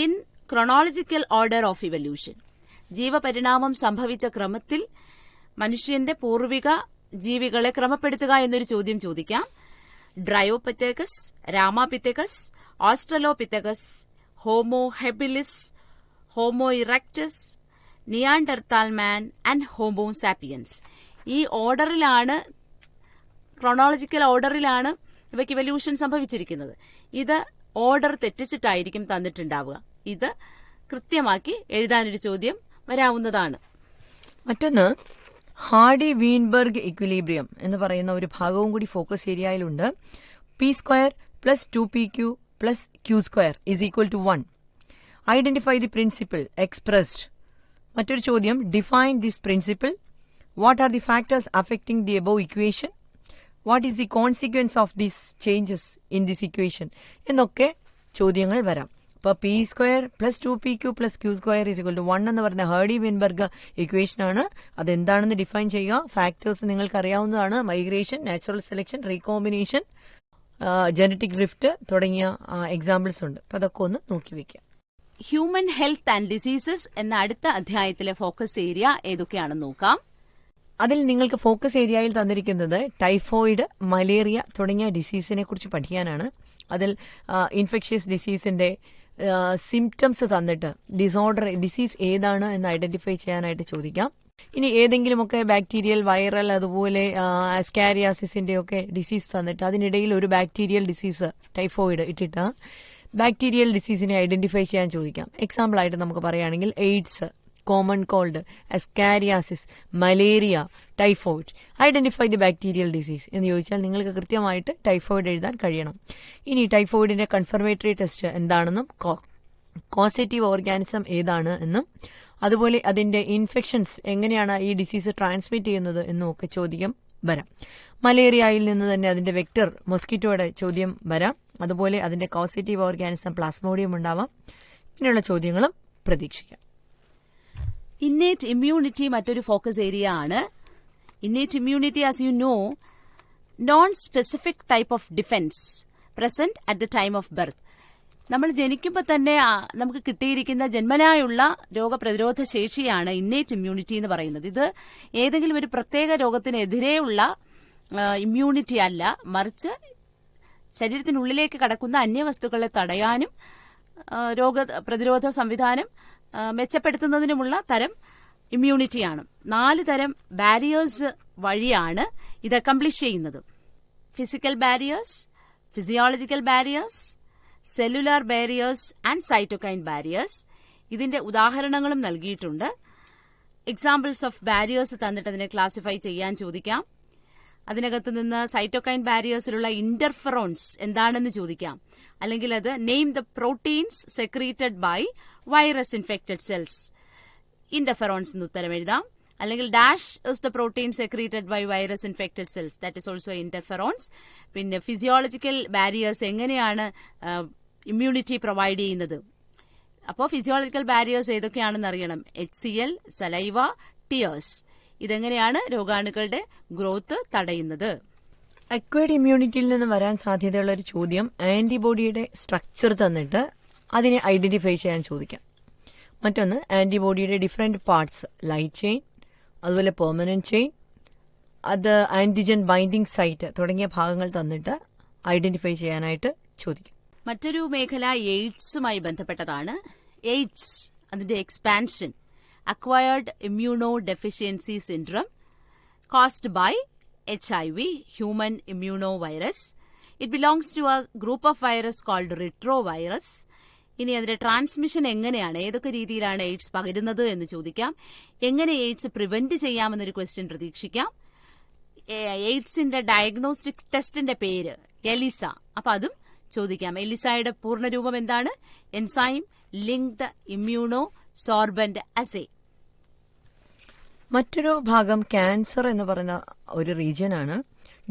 in chronological order of evolution. ജീവപരിണാമം സംഭവിച്ച ക്രമത്തിൽ മനുഷ്യന്റെ പൂർവിക ജീവികളെ ക്രമപ്പെടുത്തുക എന്നൊരു ചോദ്യം ചോദിക്കാം. Dryopithecus, Ramapithecus, Australopithecus, Homo habilis, Homo erectus, Neanderthal man and Homo sapiens. ഈ ഓർഡറിലാണ്, ക്രോണോളജിക്കൽ ഓർഡറിലാണ് ഇവയ്ക്ക് ഇവല്യൂഷൻ സംഭവിച്ചിരിക്കുന്നത്. ഇത് ഓർഡർ തെറ്റിച്ചിട്ടായിരിക്കും തന്നിട്ടുണ്ടാവുക. ഇത് കൃത്യമാക്കി എഴുതാനൊരു ചോദ്യം വരാവുന്നതാണ്. മറ്റൊന്ന് ഹാർഡി വീൻബർഗ് ഇക്വിലിബ്രിയം എന്ന് പറയുന്ന ഒരു ഭാഗവും കൂടി ഫോക്കസ് ഏരിയയിലുണ്ട്. p² + 2pq + q² = 1. Identify the principle expressed. മറ്റൊരു ചോദ്യം define this principle. What are the factors affecting the above equation? What is the consequence of this changes in this equation എന്നൊക്കെ ചോദ്യങ്ങൾ വരാം. അപ്പോൾ p² + 2pq + q² = 1 എന്ന് പറഞ്ഞ ഹേർഡി Weinberg equation ആണ്. അതെന്താണെന്ന് ഡിഫൈൻ ചെയ്യുക. ഫാക്ടേഴ്സ് നിങ്ങൾക്ക് അറിയാവുന്നതാണ്. Migration, natural selection, recombination, genetic drift തുടങ്ങിയ എക്സാമ്പിൾസ് ഉണ്ട്. അപ്പോൾ അതൊക്കെ ഒന്ന് നോക്കി വെക്കാം. ഹ്യൂമൻ ഹെൽത്ത് ആൻഡ് ഡിസീസസ് എന്ന അടുത്ത അധ്യായത്തിലെ ഫോക്കസ് ഏരിയ ഏതൊക്കെയാണെന്ന് നോക്കാം. അതിൽ നിങ്ങൾക്ക് ഫോക്കസ് ഏരിയയിൽ തന്നിരിക്കുന്നത് ടൈഫോയിഡ്, മലേറിയ തുടങ്ങിയ ഡിസീസിനെ കുറിച്ച് പഠിക്കാനാണ്. അതിൽ ഇൻഫെക്ഷ്യസ് ഡിസീസിന്റെ സിംറ്റംസ് തന്നിട്ട് ഡിസീസ് ഏതാണ് എന്ന് ഐഡന്റിഫൈ ചെയ്യാനായിട്ട് ചോദിക്കാം. ഇനി ഏതെങ്കിലുമൊക്കെ ബാക്ടീരിയൽ, വൈറൽ, അതുപോലെ അസ്കാരിയാസിന്റെ ഒക്കെ ഡിസീസ് തന്നിട്ട് അതിനിടയിൽ ഒരു ബാക്ടീരിയൽ ഡിസീസ് ടൈഫോയിഡ് ഇട്ടിട്ട് ബാക്ടീരിയൽ ഡിസീസിനെ ഐഡന്റിഫൈ ചെയ്യാൻ ചോദിക്കാം. എക്സാമ്പിൾ ആയിട്ട് നമുക്ക് പറയുകയാണെങ്കിൽ AIDS, common called, ascariasis, malaria, typhoid. Identify the bacterial disease എന്ന് ചോദിച്ചാൽ നിങ്ങൾക്ക് കൃത്യമായിട്ട് ടൈഫോയിഡ് എഴുതാൻ കഴിയണം. ഇനി ടൈഫോയിഡിന്റെ കൺഫർമേറ്ററി ടെസ്റ്റ് എന്താണെന്നും കോസേറ്റീവ് ഓർഗാനിസം ഏതാണ് എന്നും അതുപോലെ അതിന്റെ ഇൻഫെക്ഷൻസ് എങ്ങനെയാണ് ഈ ഡിസീസ് ട്രാൻസ്മിറ്റ് ചെയ്യുന്നത് എന്നും ഒക്കെ ചോദ്യം വരാം. മലേറിയയിൽ നിന്ന് തന്നെ അതിന്റെ വെക്ടർ മോസ്കിറ്റോയുടെ ചോദ്യം വരാം. അതുപോലെ അതിന്റെ കോസേറ്റീവ് ഓർഗാനിസം പ്ലാസ്മോഡിയം ഉണ്ടാവാം. ഇങ്ങനെയുള്ള ചോദ്യങ്ങളും പ്രതീക്ഷിക്കാം. ഇന്നേറ്റ് ഇമ്മ്യൂണിറ്റി മറ്റൊരു ഫോക്കസ് ഏരിയ ആണ്. Innate immunity, as you know, non specific type of defence present at the time of birth. നമ്മൾ ജനിക്കുമ്പോൾ തന്നെ നമുക്ക് കിട്ടിയിരിക്കുന്ന ജന്മനായുള്ള രോഗപ്രതിരോധ ശേഷിയാണ് ഇന്നേറ്റ് ഇമ്മ്യൂണിറ്റി എന്ന് പറയുന്നത്. ഇത് ഏതെങ്കിലും ഒരു പ്രത്യേക രോഗത്തിനെതിരെയുള്ള ഇമ്മ്യൂണിറ്റി അല്ല, മറിച്ച് ശരീരത്തിനുള്ളിലേക്ക് കടക്കുന്ന അന്യവസ്തുക്കളെ തടയാനും രോഗപ്രതിരോധ സംവിധാനം മെച്ചപ്പെടുത്തുന്നതിനുമുള്ള തരം ഇമ്മ്യൂണിറ്റിയാണ്. 4 തരം ബാരിയേഴ്സ് വഴിയാണ് ഇത് അക്കംപ്ലിഷ് ചെയ്യുന്നത്. Physical barriers, physiological barriers, cellular barriers and cytokine barriers. ഇതിന്റെ ഉദാഹരണങ്ങളും നൽകിയിട്ടുണ്ട്. എക്സാമ്പിൾസ് ഓഫ് ബാരിയേഴ്സ് തന്നിട്ട് അതിനെ ക്ലാസിഫൈ ചെയ്യാൻ ചോദിക്കാം. അതിനകത്ത് നിന്ന് സൈറ്റോകൈൻ ബാരിയേഴ്സിലുള്ള ഇന്റർഫെറോൺസ് എന്താണെന്ന് ചോദിക്കാം. അല്ലെങ്കിൽ അത് name the proteins secreted by virus infected cells, interferons എന്ന് ഉത്തരം എഴുതാം. അല്ലെങ്കിൽ dash is the protein secreted by virus infected cells, that is also interferons. പിന്നെ ഫിസിയോളജിക്കൽ ബാരിയേഴ്സ് എങ്ങനെയാണ് ഇമ്മ്യൂണിറ്റി പ്രൊവൈഡ് ചെയ്യുന്നത്. അപ്പോൾ ഫിസിയോളജിക്കൽ ബാരിയേഴ്സ് ഏതൊക്കെയാണെന്ന് അറിയണം. HCl, saliva, tears. ഇതെങ്ങനെയാണ് രോഗാണുക്കളുടെ ഗ്രോത്ത് തടയുന്നത്. അക്വയർഡ് ഇമ്മ്യൂണിറ്റിയിൽ നിന്ന് വരാൻ സാധ്യതയുള്ള ഒരു ചോദ്യം ആന്റിബോഡിയുടെ സ്ട്രക്ചർ തന്നിട്ട് അതിനെ ഐഡന്റിഫൈ ചെയ്യാൻ ചോദിക്കാം. മറ്റൊന്ന് ആന്റിബോഡിയുടെ ഡിഫറെന്റ് പാർട്സ്, ലൈറ്റ് ചെയിൻ, അതുപോലെ പെർമനന്റ് ചെയിൻ, അത് ആന്റിജൻ ബൈൻഡിംഗ് സൈറ്റ് തുടങ്ങിയ ഭാഗങ്ങൾ തന്നിട്ട് ഐഡന്റിഫൈ ചെയ്യാനായിട്ട് ചോദിക്കും. മറ്റൊരു മേഖല എയ്ഡ്സുമായി ബന്ധപ്പെട്ടതാണ്. എയ്ഡ്സ്, അതിന്റെ expansion, acquired immuno deficiency syndrome caused by HIV, human immunovirus. It belongs to a group of virus called retrovirus. ഇനി അതിന്റെ ട്രാൻസ്മിഷൻ എങ്ങനെയാണ്, ഏതൊക്കെ രീതിയിലാണ് എയ്ഡ്സ് പകരുന്നത് എന്ന് ചോദിക്കാം. എങ്ങനെ എയ്ഡ്സ് പ്രിവെന്റ് ചെയ്യാമെന്നൊരു ക്വസ്റ്റ്യൻ പ്രതീക്ഷിക്കാം. എയ്ഡ്സിന്റെ ഡയഗ്നോസ്റ്റിക് ടെസ്റ്റിന്റെ പേര് എലിസ, അപ്പൊ അതും ചോദിക്കാം. എലിസയുടെ പൂർണ്ണരൂപം എന്താണ്? Enzyme linked immunosorbent assay. മറ്റൊരു ഭാഗം ക്യാൻസർ എന്ന് പറയുന്ന ഒരു റീജിയൻ ആണ്.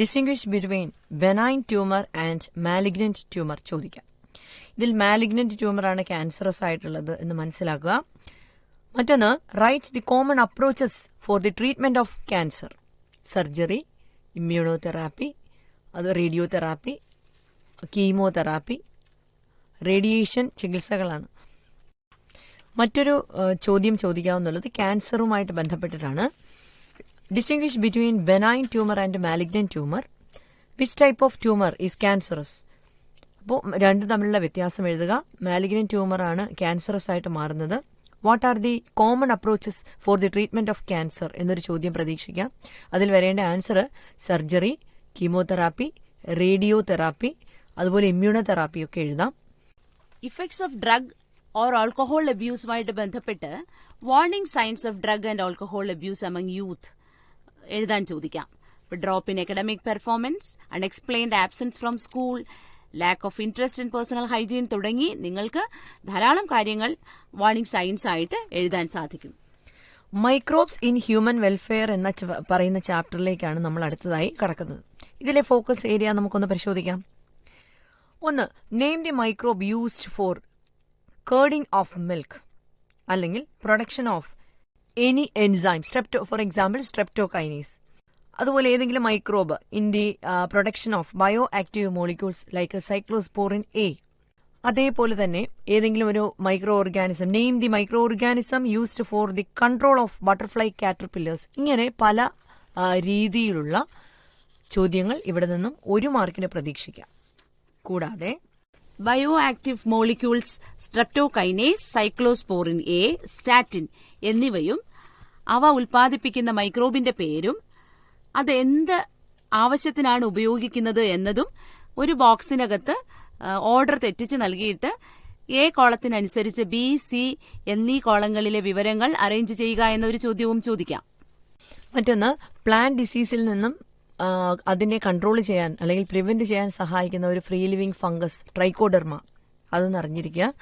Distinguish between benign tumour and malignant tumour ചോദിക്കാം. ഇതിൽ മാലിഗ്നന്റ് ട്യൂമർ ആണ് ക്യാൻസറസ് ആയിട്ടുള്ളത് എന്ന് മനസ്സിലാക്കുക. മറ്റൊന്ന് write the common approaches for the treatment of cancer. Surgery, immunotherapy, അത് റേഡിയോതെറാപ്പി, കീമോതെറാപ്പി, റേഡിയേഷൻ ചികിത്സകളാണ്. മറ്റൊരു ചോദ്യം ചോദിക്കാവുന്നുള്ളത് ക്യാൻസറുമായിട്ട് ബന്ധപ്പെട്ടിട്ടാണ്. Distinguish between benign tumour and malignant tumour. Which type of tumour is cancerous? അപ്പോൾ രണ്ടും തമ്മിലുള്ള വ്യത്യാസം എഴുതുക. മാലിഗ്നന്റ് ട്യൂമർ ആണ് ക്യാൻസറസ് ആയിട്ട് മാറുന്നത്. What are the common approaches for the treatment of cancer എന്നൊരു ചോദ്യം പ്രതീക്ഷിക്കാം. അതിൽ വരേണ്ട answer surgery, chemotherapy, radiotherapy, അതുപോലെ ഇമ്മ്യൂണോതെറാപ്പി ഒക്കെ എഴുതാം. Effects of drug or alcohol അബ്യൂസുമായിട്ട് ബന്ധപ്പെട്ട് warning signs of drug and alcohol abuse among youth എഴുതാൻ ചോദിക്കാം. Drop in academic performance, unexplained absence from school, lack of interest in personal hygiene തുടങ്ങി നിങ്ങൾക്ക് ധാരാളം കാര്യങ്ങൾ വാർണിംഗ് സൈൻസ് ആയിട്ട് എഴുതാൻ സാധിക്കും. മൈക്രോബ്സ് ഇൻ ഹ്യൂമൻ വെൽഫെയർ എന്ന പറയുന്ന ചാപ്റ്ററിലേക്കാണ് നമ്മൾ അടുത്തതായി കടക്കുന്നത്. ഇതിലെ ഫോക്കസ് ഏരിയ നമുക്കൊന്ന് പരിശോധിക്കാം. ഒന്ന്, name the microbe used for curding of milk അല്ലെങ്കിൽ production of any enzyme, for example streptokinase. അതുപോലെ ഏതെങ്കിലും microbe in the production of bioactive molecules like cyclosporin A. അതേപോലെ തന്നെ ഏതെങ്കിലും ഒരു microorganism, name the microorganism used for the control of butterfly caterpillars. ഇങ്ങനെ പല രീതിയിലുള്ള ചോദ്യങ്ങൾ ഇവിടെ നിന്നും 1 മാർക്കിന് പ്രതീക്ഷിക്കാം. കൂടാതെ bio active molecules, streptokinase, cyclosporin A, statin എന്നിവയും അവ ഉൽപ്പാദിപ്പിക്കുന്ന മൈക്രോബിന്റെ പേരും അത് എന്ത് ആവശ്യത്തിനാണ് ഉപയോഗിക്കുന്നത് എന്നതും ഒരു ബോക്സിനകത്ത് ഓർഡർ തെറ്റിച്ച് നൽകിയിട്ട് എ കോളത്തിനനുസരിച്ച് ബി, സി എന്നീ കോളങ്ങളിലെ വിവരങ്ങൾ അറേഞ്ച് ചെയ്യുക എന്നൊരു ചോദ്യവും ചോദിക്കാം. മറ്റൊന്ന്, പ്ലാന്റ് ഡിസീസിൽ നിന്നും അതിനെ കൺട്രോൾ ചെയ്യാൻ അല്ലെങ്കിൽ പ്രിവെന്റ് ചെയ്യാൻ സഹായിക്കുന്ന ഒരു ഫ്രീ ലിവിംഗ് ഫംഗസ് ട്രൈക്കോഡെർമ, അതൊന്ന് അറിഞ്ഞിരിക്കുക.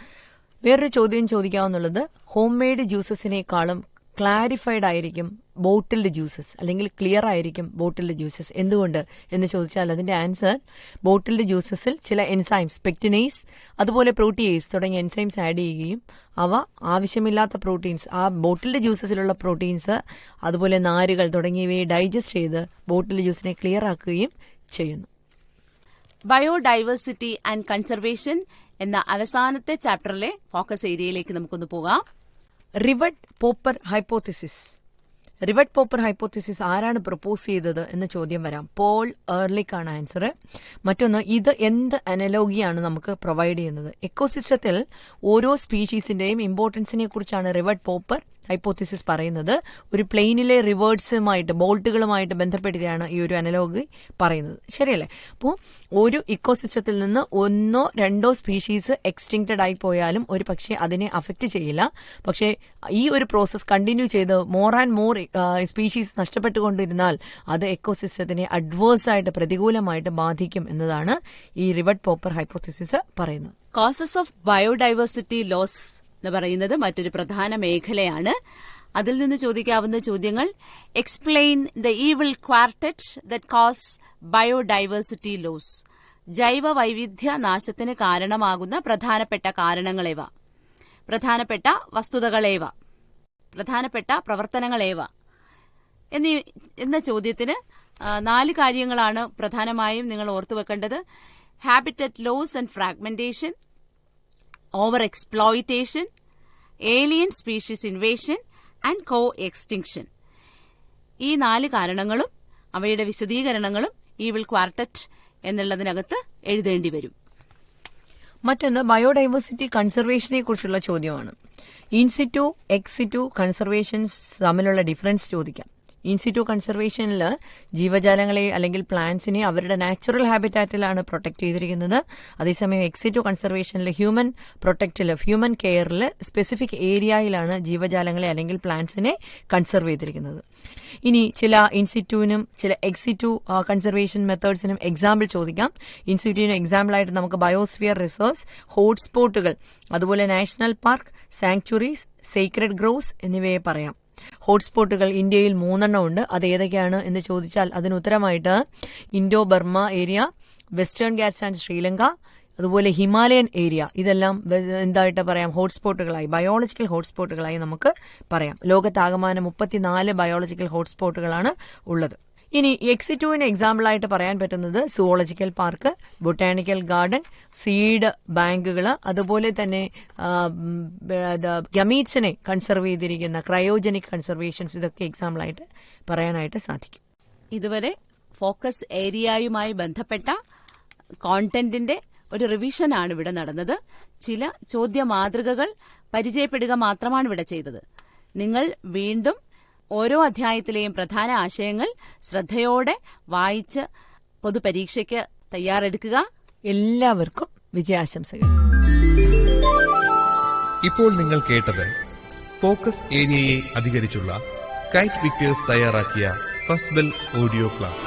വേറൊരു ചോദ്യം ചോദിക്കാവുന്നുള്ളത്, ഹോം മെയ്ഡ് ജ്യൂസസിനേക്കാളും ക്ലാരിഫൈഡ് ആയിരിക്കും ബോട്ടിൽഡ് ജ്യൂസസ് അല്ലെങ്കിൽ ക്ലിയർ ആയിരിക്കും ബോട്ടിൽഡ് ജ്യൂസസ്. എന്തുകൊണ്ട് എന്ന് ചോദിച്ചാൽ അതിന്റെ ആൻസർ, ബോട്ടിൽഡ് ജ്യൂസസിൽ ചില എൻസൈംസ്, പെക്റ്റിനേസ് അതുപോലെ പ്രോട്ടിയേസ് തുടങ്ങിയ എൻസൈംസ് ആഡ് ചെയ്യുകയും അവ ആവശ്യമില്ലാത്ത പ്രോട്ടീൻസ്, ആ ബോട്ടിൽഡ് ജ്യൂസസിലുള്ള പ്രോട്ടീൻസ് അതുപോലെ നാരുകൾ തുടങ്ങിയവയെ ഡൈജസ്റ്റ് ചെയ്ത് ബോട്ടിൽഡ് ജ്യൂസിനെ ക്ലിയർ ആക്കുകയും ചെയ്യുന്നു. ബയോഡൈവേഴ്സിറ്റി ആൻഡ് കൺസർവേഷൻ എന്ന അവസാനത്തെ ചാപ്റ്ററിലെ ഫോക്കസ് ഏരിയയിലേക്ക് നമുക്കൊന്ന് പോകാം. റിവട്ട് പോപ്പർ ഹൈപ്പോത്തിസിസ്. റിവട്ട് പോപ്പർ ഹൈപ്പോത്തിസിസ് ആരാണ് പ്രപ്പോസ് ചെയ്തത് എന്ന ചോദ്യം വരാം. പോൾ എർലിക് ആണ് ആൻസർ. മറ്റൊന്ന്, ഇത് എന്ത് അനലോഗിയാണ് നമുക്ക് പ്രൊവൈഡ് ചെയ്യുന്നത്? എക്കോസിസ്റ്റത്തിൽ ഓരോ സ്പീഷീസിന്റെയും ഇമ്പോർട്ടൻസിനെ കുറിച്ചാണ് റിവട്ട് പോപ്പർ ഹൈപ്പോത്തിസിസ് പറയുന്നത്. ഒരു പ്ലെയിനിലെ റിവേർഡ്സുമായിട്ട്, ബോൾട്ടുകളുമായിട്ട് ബന്ധപ്പെടുത്തിയാണ് ഈ ഒരു അനലോഗി പറയുന്നത്. ശരിയല്ലേ? അപ്പോൾ ഒരു ഇക്കോസിസ്റ്റത്തിൽ നിന്ന് 1 or 2 സ്പീഷീസ് എക്സ്റ്റിങ്ക്റ്റഡ് ആയി പോയാലും ഒരു പക്ഷേ അതിനെ അഫക്റ്റ് ചെയ്യില്ല. പക്ഷേ ഈ ഒരു പ്രോസസ് കണ്ടിന്യൂ ചെയ്ത് മോർ ആൻഡ് മോർ സ്പീഷീസ് നഷ്ടപ്പെട്ടുകൊണ്ടിരുന്നാൽ അത് എക്കോസിസ്റ്റത്തിനെ അഡ്വേഴ്സ് ആയിട്ട്, പ്രതികൂലമായിട്ട് ബാധിക്കും എന്നതാണ് ഈ റിവട്ട് പോപ്പർ ഹൈപ്പോത്തിസിസ് പറയുന്നത്. കോസസ് ഓഫ് ബയോഡൈവേഴ്സിറ്റി ലോസ് എന്ന് പറയുന്നത് മറ്റൊരു പ്രധാന മേഖലയാണ്. അതിൽ നിന്ന് ചോദിക്കാവുന്ന ചോദ്യങ്ങൾ, explain the evil quartet that cause biodiversity loss. ജൈവ വൈവിധ്യ നാശത്തിന് കാരണമാകുന്ന പ്രധാനപ്പെട്ട കാരണങ്ങളേവ, പ്രധാനപ്പെട്ട വസ്തുതകളേവ, പ്രധാനപ്പെട്ട പ്രവർത്തനങ്ങളേവ എന്ന ചോദ്യത്തിന് 4 കാര്യങ്ങളാണ് പ്രധാനമായും നിങ്ങൾ ഓർത്തുവെക്കേണ്ടത്. Habitat loss and fragmentation, overexploitation, alien species invasion and coextinction. ഈ 4 കാരണങ്ങളും അവയുടെ വിശദീകരണങ്ങളും ഈവിൾ ക്വാർട്ടറ്റ് എന്നുള്ളതിനകത്ത് എഴുതേണ്ടി വരും. മറ്റൊന്ന്, ബയോഡൈവേഴ്സിറ്റി കൺസർവേഷനെ കുറിച്ചുള്ള ചോദ്യമാണ്. ഇൻസിറ്റു, എക്സിറ്റു കൺസർവേഷൻസ് തമ്മിലുള്ള ഡിഫറൻസ് ചോദിക്കാം. ഇൻസിറ്റു കൺസർവേഷനിൽ ജീവജാലങ്ങളെ അല്ലെങ്കിൽ പ്ലാന്റ്സിനെ അവരുടെ നാച്ചുറൽ ഹാബിറ്റാറ്റിലാണ് പ്രൊട്ടക്ട് ചെയ്തിരിക്കുന്നത്. അതേസമയം എക്സിറ്റു കൺസർവേഷനിൽ ഹ്യൂമൻ കെയറിൽ സ്പെസിഫിക് ഏരിയയിലാണ് ജീവജാലങ്ങളെ അല്ലെങ്കിൽ പ്ലാന്റ്സിനെ കൺസർവ് ചെയ്തിരിക്കുന്നത്. ഇനി ചില ഇൻസിറ്റുവിനും ചില എക്സിറ്റു കൺസർവേഷൻ മെത്തേഡ്സിനും എക്സാമ്പിൾ ചോദിക്കാം. ഇൻസിറ്റുവിന് എക്സാമ്പിളായിട്ട് നമുക്ക് ബയോസ്ഫിയർ റിസർവ്സ്, ഹോട്ട്സ്പോട്ടുകൾ, അതുപോലെ national park, sanctuaries, secret Groves എന്നിവയെ പറയാം. ഹോട്ട്സ്പോട്ടുകൾ ഇന്ത്യയിൽ 3 ഉണ്ട്. അത് ഏതൊക്കെയാണ് എന്ന് ചോദിച്ചാൽ അതിന് ഉത്തരമായിട്ട് Indo Burma area, Western Ghats and Sri Lanka, അതുപോലെ ഹിമാലയൻ ഏരിയ, ഇതെല്ലാം എന്തായിട്ട് പറയാം, ഹോട്ട്സ്പോട്ടുകളായി, ബയോളജിക്കൽ ഹോട്ട്സ്പോട്ടുകളായി നമുക്ക് പറയാം. ലോകത്താകമാനം 34 ബയോളജിക്കൽ ഹോട്ട്സ്പോട്ടുകളാണ് ഉള്ളത്. ഇനി എക്സിറ്റുവിന് എക്സാമ്പിളായിട്ട് പറയാൻ പറ്റുന്നത് zoological park, botanical garden, seed ബാങ്കുകൾ, അതുപോലെ തന്നെ ഗമീറ്റ്സിനെ കൺസർവ് ചെയ്തിരിക്കുന്ന ക്രയോജനിക് കൺസർവേഷൻസ്, ഇതൊക്കെ എക്സാമ്പിളായിട്ട് പറയാനായിട്ട് സാധിക്കും. ഇതുവരെ ഫോക്കസ് ഏരിയയുമായി ബന്ധപ്പെട്ട കോണ്ടന്റിന്റെ ഒരു റിവിഷനാണ് ഇവിടെ നടന്നത്. ചില ചോദ്യ മാതൃകകൾ പരിചയപ്പെടുക മാത്രമാണ് ഇവിടെ ചെയ്തത്. നിങ്ങൾ വീണ്ടും ഓരോ അധ്യായത്തിലെയും പ്രധാന ആശയങ്ങൾ ശ്രദ്ധയോടെ വായിച്ച് പൊതുപരീക്ഷയ്ക്ക് തയ്യാറെടുക്കുക. എല്ലാവർക്കും വിജയാശംസകൾ. ഇപ്പോൾ നിങ്ങൾ കേട്ടത് ഫോക്കസ് ഏരിയയെ അധികരിച്ചുള്ള കൈറ്റ് വിക്ടേഴ്സ് തയ്യാറാക്കിയ ഫസ്റ്റ് ബെൽ ഓഡിയോ ക്ലാസ്.